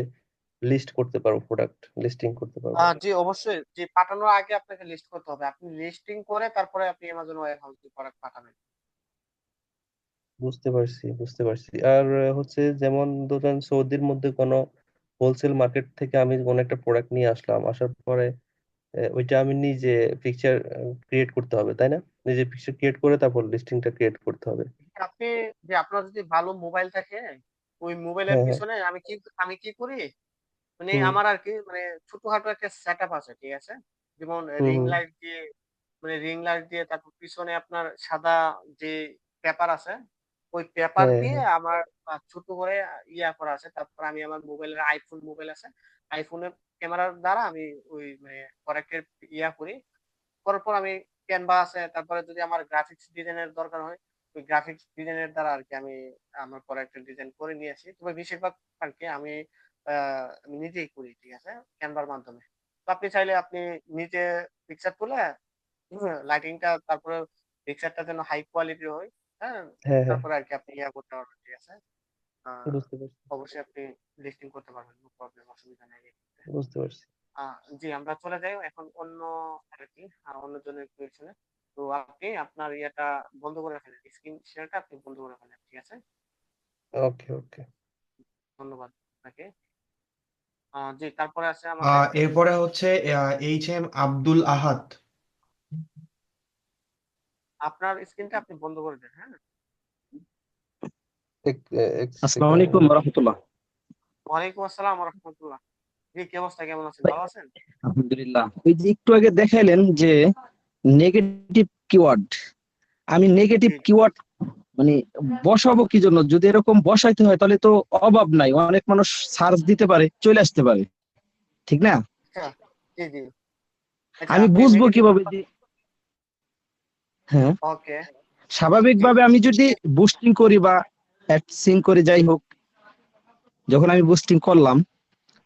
লিস্ট করতে পারবো, প্রোডাক্ট লিস্টিং করতে পারবো? জি অবশ্যই, যে পাঠানোর আগে আপনাকে লিস্ট করতে হবে, আপনি লিস্টিং করে তারপরে আপনি অ্যামাজন ওয়্যার হাউসে প্রোডাক্ট পাঠাবেন। বুঝতে পারছি। আর হচ্ছে যেমন ধরেন সৌদির মধ্যে কোনো হোলসেল মার্কেট থেকে আমি কোনো একটা প্রোডাক্ট নিয়ে আসলাম, আসার পরে ওইটা আমি নিজে পিকচার ক্রিয়েট করতে হবে, তাই না? নিজে পিকচার ক্রিয়েট করে তারপর লিস্টিংটা ক্রিয়েট করতে হবে। আপনি যে আপনার যদি ভালো মোবাইল থাকে, ওই মোবাইলের হ্যাঁ হ্যাঁ। পিছনে আমি কি করি, মানে হুম আমার আর কি মানে ছোটখাটো একটা সেট আপ আছে, ঠিক আছে, যেমন হুম রিং হুম। লাইট দিয়ে, মানে রিং লাইট দিয়ে তারপর পিছনে আপনার সাদা যে পেপার আছে, ওই পেপার হ্যাঁ দিয়ে হ্যাঁ। আমার ছোট করে ইয়া করা আছে, তারপর আমি আমার মোবাইলের আইফোন মোবাইল আছে, আইফোনের ক্যামেরার দ্বারা আমি ওই মানে প্রোডাক্টের ইয়া করি, করার পর আমি ক্যানভা আছে, তারপরে যদি আমার গ্রাফিক্স ডিজাইনের দরকার হয় ওই গ্রাফিক্স ডিজাইনের দ্বারা আর কি আমি আমার প্রোডাক্টের ডিজাইন করে নিয়ে আসি। তবে বেশিরভাগ আর কি আমি নিজেই করি, ঠিক আছে, ক্যানভার মাধ্যমে। তো আপনি চাইলে আপনি নিজে পিকচার তুলে লাইটিংটা, তারপরে পিকচারটা যেন হাই কোয়ালিটির হয়, হ্যাঁ, হ্যাঁ হ্যাঁ, তারপরে আর কি আপনি ইয়া করতে পারবেন, ঠিক আছে। বুঝতে পারছি অবশ্যই আপনি লিস্টিং করতে পারবেন, নো প্রবলেম, অসুবিধা নেই। বুঝতে পারছি। জি, আমরা চলে যাই এখন অন্য আর কি অন্য জনের কোয়েশ্চনে। তো আপনি আপনার ইয়েটা বন্ধ করে ফেলেন, স্ক্রিন শেয়ারটা আপনি বন্ধ করে ফেলেন, ঠিক আছে। ওকে ওকে। ধন্যবাদ আপনাকে। জি, তারপরে আছে আমাদের এরপরে হচ্ছে HM আব্দুল আহাদ। আপনার স্ক্রিনটা আপনি বন্ধ করে দেন, হ্যাঁ। এক এক আসসালামু সেকেন্ড। আলাইকুম রহমতুল্লাহ। ওয়ালাইকুম আসসালাম ওয়া রাহমাতুল্লাহ। জি, কি অবস্থা, কেমন আছেন, ভালো আছেন? আলহামদুলিল্লাহ। ওই যে একটু আগে দেখাইলেন যে নেগেটিভ কিওয়ার্ড, আমি নেগেটিভ জি, কিওয়ার্ড মানে বসাবো কি জন্য? যদি এরকম বসাইতে হয় তাহলে তো অভাব নাই, অনেক মানুষ সার্চ দিতে পারে, চলে আসতে পারে, ঠিক না? আচ্ছা, জি জি, আচ্ছা, আমি আপনি বুঝবো নেগেটিভ, কিভাবে যে, হ্যাঁ, ওকে, জি স্বাভাবিকভাবে আমি যদি বুস্টিং করি বা সিং করি, যাই হোক, যখন আমি বুস্টিং করলাম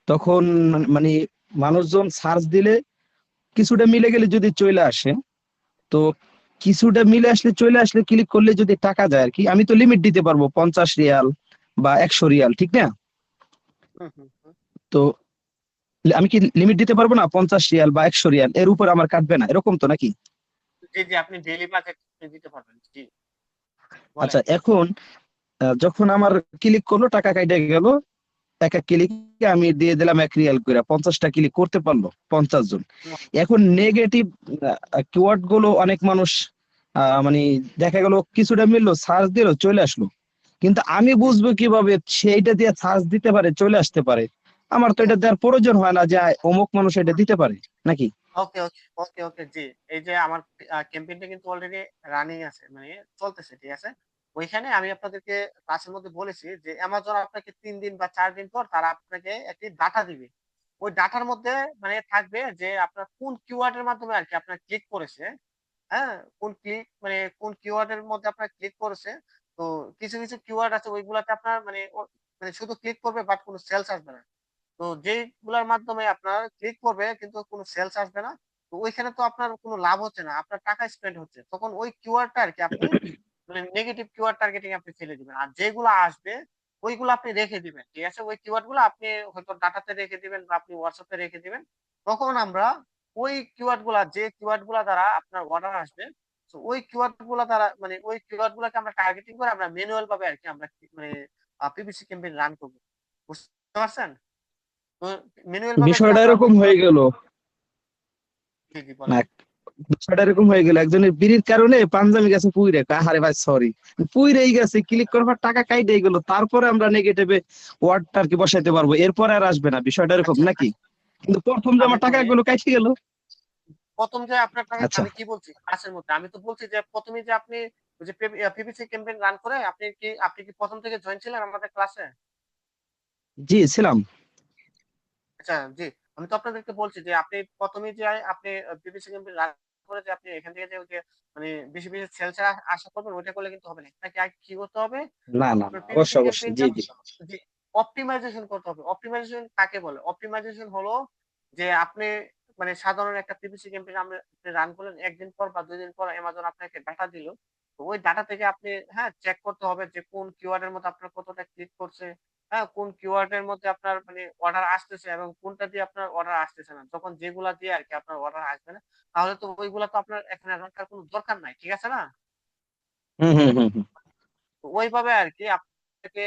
তখন মানে মানুষজন সার্চ দিলে কিছুটা মিলে গেলে যদি চলে আসে, তো কিছুটা মিলে আসলে চলে আসলে ক্লিক করলে যদি টাকা যায় আর কি, আমি তো লিমিট দিতে পারবো 50 রিয়াল বা 100 রিয়াল, ঠিক না? হুম হুম হুম। তো আমি কি লিমিট দিতে পারবো না? 50 রিয়াল বা 100 রিয়াল এর উপর আমার কাটবে না, এরকম তো নাকি? জি জি, আপনি ডেইলি বাজেট দিতে পারবেন, জি, বলেন। আচ্ছা, এখন যখন আমার ক্লিক করলো টাকা কাটে গেল, এক এক ক্লিকে আমি দিয়ে দিলাম 1 রিয়াল করে, 50টা ক্লিক করতে পারলো 50 জন। হুম, এখন নেগেটিভ কিওয়ার্ড গুলো অনেক মানুষ মানে দেখা গেল কিছুটা মিললো, সার্চ দিল, চলে আসলো, কিন্তু আমি হুম। বুঝবো কিভাবে সেইটা দিয়ে সার্চ দিতে পারে, চলে আসতে পারে? আমার তো এটা দেওয়ার প্রয়োজন হয় না যে অমুক মানুষ এটা দিতে পারে, নাকি? ওকে ওকে ওকে ওকে, জি, এই যে আমার ক্যাম্পেইনটা কিন্তু অলরেডি রানিং আছে, মানে চলতেছে, ঠিক আছে। ওইখানে আমি আপনাদেরকে ক্লাসের মধ্যে বলেছি যে অ্যামাজন আপনাকে 3 দিন বা 4 দিন পর তারা আপনাকে একটি ডাটা দিবে। ওই ডাটার মধ্যে মানে থাকবে যে আপনার কোন কিওয়ার্ডের মাধ্যমে আর কি আপনার ক্লিক করেছে, হ্যাঁ, কোন কিওয়ার্ড এর মধ্যে আপনার ক্লিক করেছে। তো কিছু কিছু কিওয়ার্ড আছে ওইগুলাতে আপনার মানে শুধু ক্লিক করবে বাট কোনো সেলস আসবে না। তো যেইগুলোর মাধ্যমে আপনার ক্লিক করবে কিন্তু কোনো সেলস আসবে না, তো ওইখানে তো আপনার কোনো লাভ হচ্ছে না, আপনার টাকা স্পেন্ড হচ্ছে, তখন ওই কিওয়ার্ডটা আর কি আপনি মানে নেগেটিভ কিওয়ার্ড টার্গেটিং আপনি ফেলে দিবেন। আর যেগুলো আসবে ওইগুলো আপনি রেখে দিবেন, ঠিক আছে। ওই কিওয়ার্ড গুলো আপনি হয়তো ডাটাতে রেখে দিবেন বা আপনি হোয়াটসঅ্যাপে রেখে দিবেন। তখন আমরা যে কিওয়ার্ড গুলা দ্বারা আপনার অর্ডার আসবে, তো ওই কিওয়ার্ড গুলা দ্বারা মানে ওই কিওয়ার্ড গুলাকে আমরা টার্গেটিং করে আমরা ম্যানুয়াল ভাবে আর কি আমরা মানে পিপিসি ক্যাম্পেইন রান করবো, বুঝতে পারছেন? তো ম্যানুয়াল ভাবে যদি বিষয়টা আমরা ওই এরকম হয়ে কিওয়ার্ড, গেল জি জি, না, বলেন। বিষয়টা এরকম হয়ে গেল, একজনের বিড়ির কারণে পাঞ্জাবি গেছে পুইরে, আরে ভাই সরি, পুইরেই গেছে, ক্লিক করবার টাকা কাইটে গেল, তারপরে আমরা নেগেটিভে ওয়ার্ডটা আর কি বসাইতে পারবো, এরপরে আর আসবে না, বিষয়টা এরকম আচ্ছা নাকি? আচ্ছা, কিন্তু প্রথম যে আমি আমার টাকা বলি, গুলো কাইটে গেল। প্রথম যে আপনার টাকা, আচ্ছা, আমি কি বলছি ক্লাসের মধ্যে, আমি তো বলছি যে প্রথমে যে আপনি ওই যে পিপিসি ক্যাম্পেইন রান করে আপনি কি প্রথম থেকে জয়েন ছিলেন আমাদের ক্লাসে? জি ছিলাম। আচ্ছা, জি, আমি তো আপনাদেরকে বলছি যে আপনি প্রথমে যে আপনি পিপিসি ক্যাম্পেইন রান করে যে আপনি এখান থেকে যে ওই যে মানে বেশি বেশি সেলস আশা করবেন, ওইটা করলে কিন্তু হবে না। আপনাকে আর কি করতে হবে, না না না, আপনার পিপিসি অবশ্যই অবশ্যই, ক্যাম্পেইনটা জি জি। জি অপটিমাইজেশন করতে হবে। অপটিমাইজেশন কাকে বলে? অপটিমাইজেশন হলো যে আপনি মানে সাধারণ একটা পিপিসি ক্যাম্পেইন আপনি রান করলেন, একদিন পর বা 2 দিন পর অ্যামাজন আপনাকে ডাটা দিল। তো ওই ডাটা থেকে আপনি, হ্যাঁ, চেক করতে হবে যে কোন কিওয়ার্ডের মধ্যে আপনার কতটা ক্লিক করছে, হ্যাঁ, কোন কিওয়ার্ডের মধ্যে আপনার মানে অর্ডার আসতেছে এবং কোনটা দিয়ে আপনার অর্ডার আসতেছে না। যখন যেগুলা দিয়ে আর কি আপনার অর্ডার আসবে না, তাহলে তো ওইগুলা তো আপনার এখানে রাখার কোনো দরকার নাই, ঠিক আছে না? হম হম হম হম। তো ওইভাবে আর কি আপনাকে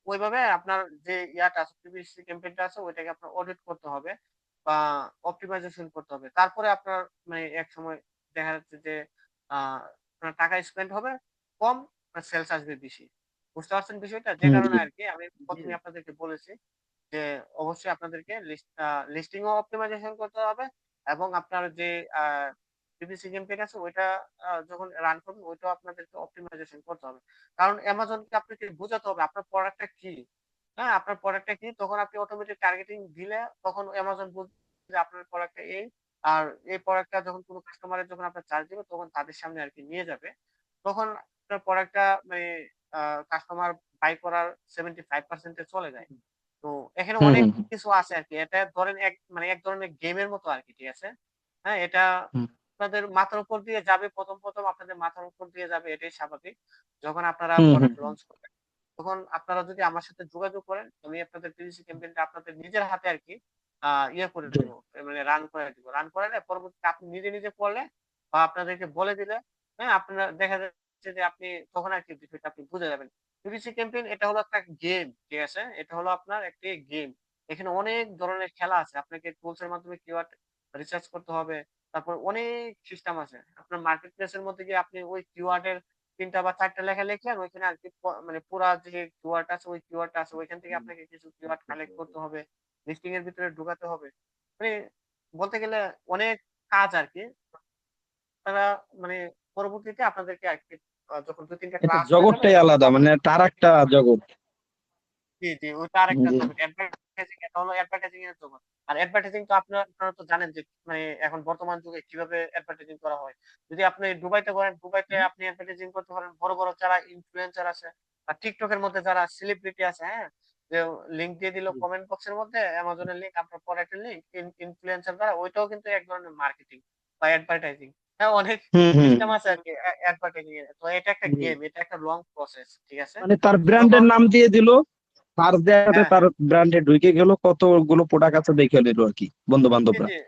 ওইভাবে আপনার যে ইয়াটা আছে, পিপিসি ক্যাম্পেইনটা আছে, ওইটাকে আপনার অডিট করতে হবে বা অপটিমাইজেশন করতে হবে। তারপরে আপনার মানে এক সময় দেখা যাচ্ছে যে আপনার টাকা স্পেন্ড হবে কম, সেলস আসবে বেশি। বুঝতে পারছেন বিষয়টা? যে হম, কারণে জি। আরকি আমি ১ম এই আপনাদেরকে বলেছি যে অবশ্যই আপনাদেরকে লিস্টিং ও অপটিমাইজেশন করতে হবে এবং আপনার যে আ পিপিসি ক্যাম্পেইন আছে ওইটা যখন রান করবেন ওইটাও আপনাদেরকে অপটিমাইজেশন করতে হবে। কারণ অ্যামাজনকে আপনাকে বোঝাতে হবে আপনার প্রোডাক্টটা কি। হ্যাঁ, আপনার প্রোডাক্টটা কি, তখন আপনি অটোমেটিক টার্গেটিং দিলে তখন অ্যামাজন বুঝবে যে আপনার প্রোডাক্টটা এই। আর এই প্রোডাক্টটা যখন কোনো কাস্টমারের যখন আপনার চার্জ দিবে তখন তাদের সামনে আরকি নিয়ে যাবে। তখন আপনার প্রোডাক্টটা মানে কাস্টমার বাই করার 75% চলে যায়। তো এখানে হুম অনেক হুম কিছু আছে আরকি। এটা ধরেন এক ধরনের গেমের মতো আরকি, ঠিক আছে? হ্যাঁ, এটা হুম আপনাদের মাথার উপর দিয়ে যাবে, ১ম আপনাদের মাথার উপর দিয়ে যাবে, এটাই স্বাভাবিক। যখন আপনারা হুম হুম প্রোডাক্ট হুম। লঞ্চ করবেন, তখন আপনারা যদি আমার সাথে যোগাযোগ করেন, আমি আপনাদের পিভিসি ক্যাম্পেইনটা আপনাদের নিজের হাতে আরকি ইয়ে করে দিব। মানে রান করে দিব। রান করালে পরবর্তীতে আপনি নিজে, নিজে করলে বা আপনাদেরকে বলে দিলে, হ্যাঁ, আপনারা দেখা যাচ্ছে যে আপনি তখন আরকি বিষয়টা আপনি বুঝে যাবেন। পিভিসি ক্যাম্পেইন এটা হলো একটা গেম, ঠিক আছে? এটা হলো আপনার একটি গেম। এখানে অনেক ধরনের খেলা আছে। আপনাকে টুলস এর মাধ্যমে কিওয়ার্ড রিসার্চ করতে হবে। তারপর অনেক সিস্টেম আছে। আপনার মার্কেট প্লেস এর মধ্যে গিয়ে আপনি ওই কিওয়ার্ড এর ৩ টা বা ৪ টা লেখা লিখলেন, ওইখানে আরকি মানে পুরা যে কিওয়ার্ড আছে, ওই কিওয়ার্ডটা আছে, ওইখান থেকে আপনাকে কিছু কিওয়ার্ড কালেক্ট করতে হবে। লিস্টিং এর ভিতরে ঢুকাতে হবে। মানে বলতে গেলে অনেক কাজ আরকি। আপনারা মানে পরবর্তীতে আপনাদেরকে আরকি যখন ২-৩ টা এটা ক্লাস হয়ে যাবে জগৎটাই তখন আলাদা, মানে একটা আরেকটা জগৎ। জি, জি, ওইটা আরেকটা জি জগৎ। অ্যাডভার্টাইজিং, এটা হলো অ্যাডভার্টাইজিং এর জগৎ। আর অ্যাডভার্টাইজিং তো আপনারা তো জানেন যে মানে এখন বর্তমান যুগে কিভাবে অ্যাডভার্টাইজিং করা হয়। যদি আপনি দুবাইতে করেন, দুবাইতে আপনি অ্যাডভার্টাইজিং করতে পারেন বড়, বড় যারা ইনফ্লুয়েন্সার আছে বা TikTok এর মধ্যে যারা সেলিব্রিটি আছে, হ্যাঁ? যে লিংক দিয়ে দিল কমেন্ট বক্সের মধ্যে Amazon এর লিংক, আপনার প্রোডাক্টের লিংক, ইনফ্লুয়েন্সার দ্বারা, ওইটাও কিন্তু এক ধরনের মার্কেটিং বা অ্যাডভার্টাইজিং। হ্যাঁ, অনেক হুম হুম সিস্টেম আছে আরকি অ্যাডভার্টাইজিং এর। তো এটা একটা হুম। গেম, এটা একটা লং প্রসেস, ঠিক আছে? মানে তার তো যখন ব্র্যান্ডের নাম দিয়ে দিল, সার্চ দেওয়াতে হ্যাঁ, তার হ্যাঁ। ব্র্যান্ডে ঢুকে গেল, কতগুলো প্রোডাক্ট আছে দেখে নিল আর কি, বন্ধু জি, বান্ধবরা। জি।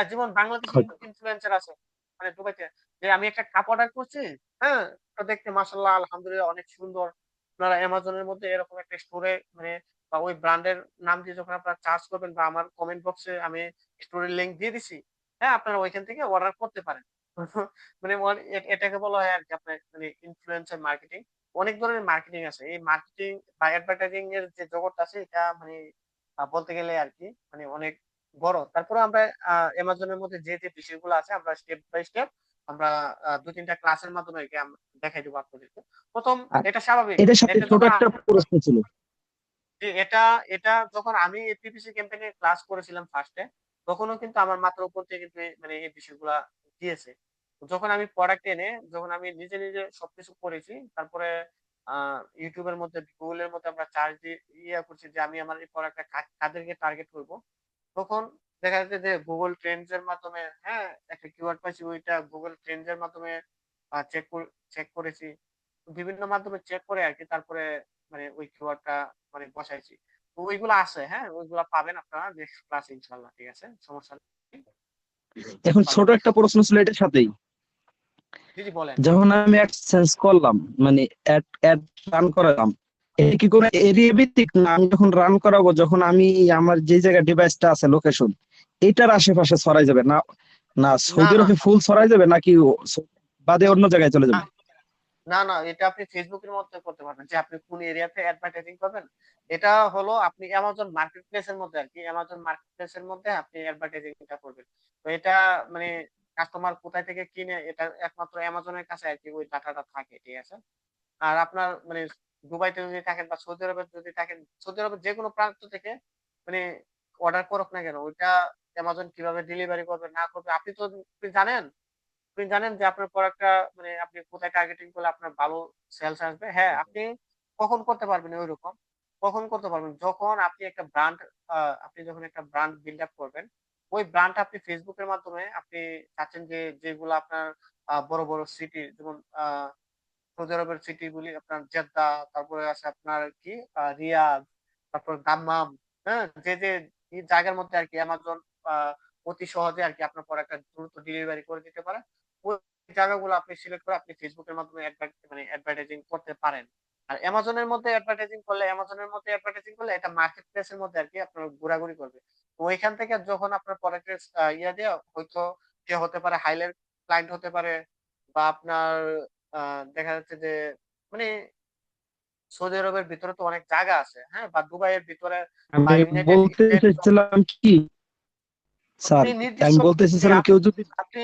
যেমন বাংলাদেশি ইনফ্লুয়েন্সার আছে মানে দুবাইতে, যে আমি একটা কাপ অর্ডার করছি, হ্যাঁ? তো দেখতে মাশাআল্লাহ আলহামদুলিল্লাহ অনেক সুন্দর। আপনারা অ্যামাজনের মধ্যে এরকম একটা স্টোরে মানে বা ওই ব্র্যান্ডের নাম দিয়ে যখন আপনারা সার্চ করবেন বা আমার কমেন্ট বক্সে আমি স্টোরের লিংক দিয়ে দিছি, হ্যাঁ? আপনারা ওইখান থেকে অর্ডার করতে পারেন। মানে এটাকে বলা হয় আরকি আপনার মানে ইনফ্লুয়েন্সার মার্কেটিং। অনেক ধরনের মার্কেটিং আছে। এই মার্কেটিং বা অ্যাডভার্টাইজিং এর যে জগৎটা আছে, এটা মানে বলতে গেলে আরকি মানে অনেক বড়। তারপরেও আমরা Amazon এর মধ্যে যে বিষয়গুলো আছে আমরা স্টেপ বাই স্টেপ আমরা ২-৩ টা ক্লাসের মাধ্যমে আরকি দেখাই দিব আপনাদেরকে। ১ম আর এটা স্বাভাবিক। এটার সাথে এটা ছোট যখন একটা প্রশ্ন ছিল। যে এটা এটা যখন আমি এই পিপিসি ক্যাম্পেইন এর ক্লাস করেছিলাম ফার্স্ট এ, তখনও কিন্তু আমার মাথার উপর থেকে কিন্তু মানে এই বিষয়গুলা দিয়েছে। যখন আমি প্রোডাক্ট এনে যখন আমি নিজে, নিজে সবকিছু করেছি, তারপরে আ YouTube এর মধ্যে, Google এর মধ্যে আমরা সার্চ দিয়ে করছি যে আমি আমার এই প্রোডাক্টটা কাদেরকে টার্গেট করব। তখন দেখা যাচ্ছে যে Google Trends এর মাধ্যমে, হ্যাঁ, একটা কিওয়ার্ড পাইছি, ওইটা Google Trends এর মাধ্যমে আ চেক কর চেক করেছি। বিভিন্ন মাধ্যমে চেক করে আরকি তারপরে মানে ওই কিওয়ার্ডটা মানে বসাইছি। তো ওইগুলা আছে, হ্যাঁ? ওইগুলা পাবেন আপনারা নেক্সট ক্লাসে ইনশাআল্লাহ, ঠিক আছে? সমস্যা নেই। এখন ছোট পাবেন একটা ইনশাআল্লাহ। প্রশ্ন ছিল এটার সাথেই। জি, জি, বলেন। যখন আমি অ্যাডসেন্স করলাম, মানে অ্যাড অ্যাড রান করালাম, এটা কি কোনো এরিয়া ভিত্তিক, না আমি যখন রান করাবো, যখন আমি আমার যে জায়গায় ডিভাইসটা আছে লোকেশন, এটার আশেপাশে ছড়াই যাবে না? না না, সৌদি না, আরবে ফুল ছড়াই যাবে, নাকি বাদে অন্য জায়গায় চলে না। যাবে? না, এটা আপনি Facebook এর মধ্যে করতে পারবেন যে আপনি কোন এরিয়াতে অ্যাডভার্টাইজিং করবেন। এটা হলো আপনি Amazon মার্কেটপ্লেস এর মধ্যে আরকি Amazon মার্কেটপ্লেস এর মধ্যে আপনি অ্যাডভার্টাইজিং টা করবেন। তো এটা মানে কাস্টমার কোথায় থেকে কিনে এটা একমাত্র Amazon এর কাছে আরকি ওই ডাটাটা থাকে, ঠিক আছে? আর আপনার মানে দুবাইতে যদি থাকেন বা সৌদি আরবে যদি থাকেন, সৌদি আরবের যেকোনো প্রান্ত থেকে মানে অর্ডার করুক না কেন, ওইটা Amazon কিভাবে ডেলিভারি করবে না করবে আপনি জানেন? আপনি জানেন যে আপনার প্রোডাক্টটা মানে আপনি কোথায় টার্গেটিং করলে আপনার ভালো সেলস আসবে? হ্যাঁ, আপনি কখন করতে পারবেন ঐরকম? কখন করতে পারবেন? যখন আপনি একটা ব্র্যান্ড আ আপনি যখন একটা ব্র্যান্ড বিল্ড আপ করবেন, ওই ব্র্যান্ডটা আপনি Facebook এর মাধ্যমে আপনি চাচ্ছেন যে যেগুলো আপনার বড়, বড় সিটি যেমন সৌদি আরবের সিটি গুলি আপনার জেদ্দা, তারপরে আছে আপনার কি রিয়াদ, তারপর দাম্মাম, হ্যাঁ? যে এই জায়গার মধ্যে আরকি Amazon আ অতি সহজে আরকি আপনার প্রোডাক্টটা দ্রুত ডেলিভারি করে দিতে পারে। ওই জায়গাগুলো আপনি সিলেক্ট করে আপনি Facebook এর মাধ্যমে মানে অ্যাডভার্টাইজিং করতে পারেন। আর Amazon এর মধ্যে অ্যাডভার্টাইজিং করলে এটা মার্কেট প্লেস এর মধ্যে আরকি আপনার ঘোরাঘুরি করবে। তো ওইখান থেকে যখন আপনার প্রোডাক্টের দিয়ে হয়তো সে হতে পারে হাইলার ক্লায়েন্ট হতে পারে বা আপনার আ দেখা যাচ্ছে যে মানে সৌদি আরবের ভিতরে তো অনেক জায়গা আছে, হ্যাঁ? বা দুবাইয়ের ভিতরে বা আমি ইউনাইটেড বলতে স্টেট চাইছিলাম কি স্যার, আপনি নির্দিষ্ট আমি বলতে চাইছিলাম কেউ যদি আপনি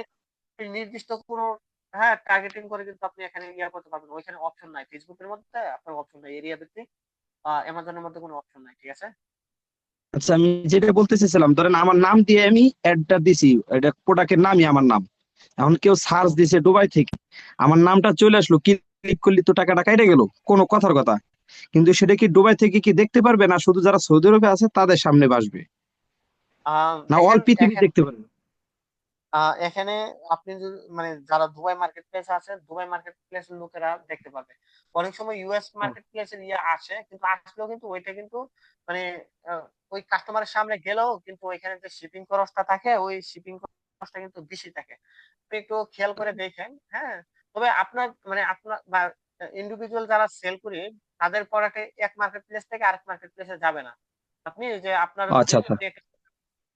নির্দিষ্ট কোনো হ্যাঁ, টার্গেটিং করে কিন্তু আপনি এখানে করতে পারবেন। ওইখানে অপশন নাই। Facebook এর মধ্যে আপনার অপশন নাই। এরিয়া ভিত্তিক Amazon এর মধ্যে কোনো অপশন নাই। ঠিক আছে? আচ্ছা, আমি যেটা বলতে চাইছিলাম, ধরেন আমার নাম দিয়ে আমি অ্যাডটা দিছি, এটা প্রোডাক্টের নামই আমার নাম। এখন কেউ সার্চ দিছে দুবাই থেকে, আমার নামটা চলে আসলো, কিন্তু ক্লিক করলি তো টাকাটা কাইটে গেল, কোনো কথার কথা। কিন্তু সেটা কি দুবাই থেকে কি দেখতে পারবে, না শুধু যারা সৌদি আরবে আছে তাদের সামনে আসবে, না অল দেখেন পৃথিবী এখানে দেখতে পারবে? এখানে আপনি যদি মানে যারা দুবাই মার্কেট প্লেস আছে, দুবাই মার্কেট প্লেসের লোকেরা দেখতে পাবে। অনেক সময় ইউএস ও, মার্কেট প্লেসের ইয়ে আসে, কিন্তু আসলেও কিন্তু ওইটা কিন্তু মানে ওই কাস্টমারের সামনে গেলেও কিন্তু ওইখানে যে শিপিং খরচটা থাকে, ওই শিপিং খরচটা কিন্তু বেশি থাকে। আপনি একটু খেয়াল করে দেখেন, হ্যাঁ। তবে আপনার মানে আপনার বা ইন্ডিভিজুয়াল যারা সেল করি, তাদের প্রোডাক্ট এক মার্কেট প্লেস থেকে আরেক মার্কেট প্লেসে যাবে না। আপনি যে আপনার আচ্ছা যদি আচ্ছা। আপনি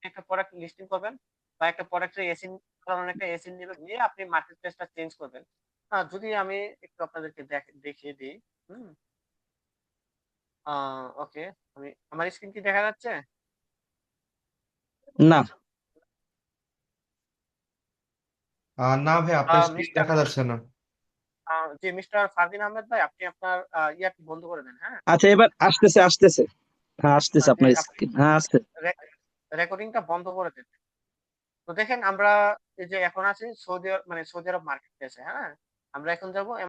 একটা প্রোডাক্ট লিস্টিং করবেন বা একটা প্রোডাক্টের এসিন ধরনের একটা এসিন নেবেন, নিয়ে আপনি মার্কেট প্লেসটা চেঞ্জ করবেন। যদি আমি একটু আপনাদেরকে দেখিয়ে দিই। হুম। ওকে, আমার স্ক্রিন কি দেখা যাচ্ছে? না। না ভাই, আপনার স্ক্রিন মিস্টার দেখা যাচ্ছে না। জি মিস্টার ফারদিন আহমেদ ভাই, আপনি আপনার ইয়ারটি বন্ধ করে দেন, হ্যাঁ। আচ্ছা, এবার আসতেছে আসতেছে। হ্যাঁ আসতেছে যে আপনার আপনি স্ক্রিন, হ্যাঁ আসছে। রেকর্ডিংটা বন্ধ করে দেন। তো দেখেন আমরা এই যে এখন আছি সৌদি সৌদি আরব মার্কেট প্লেসে, হ্যাঁ। আমরা এখন যাব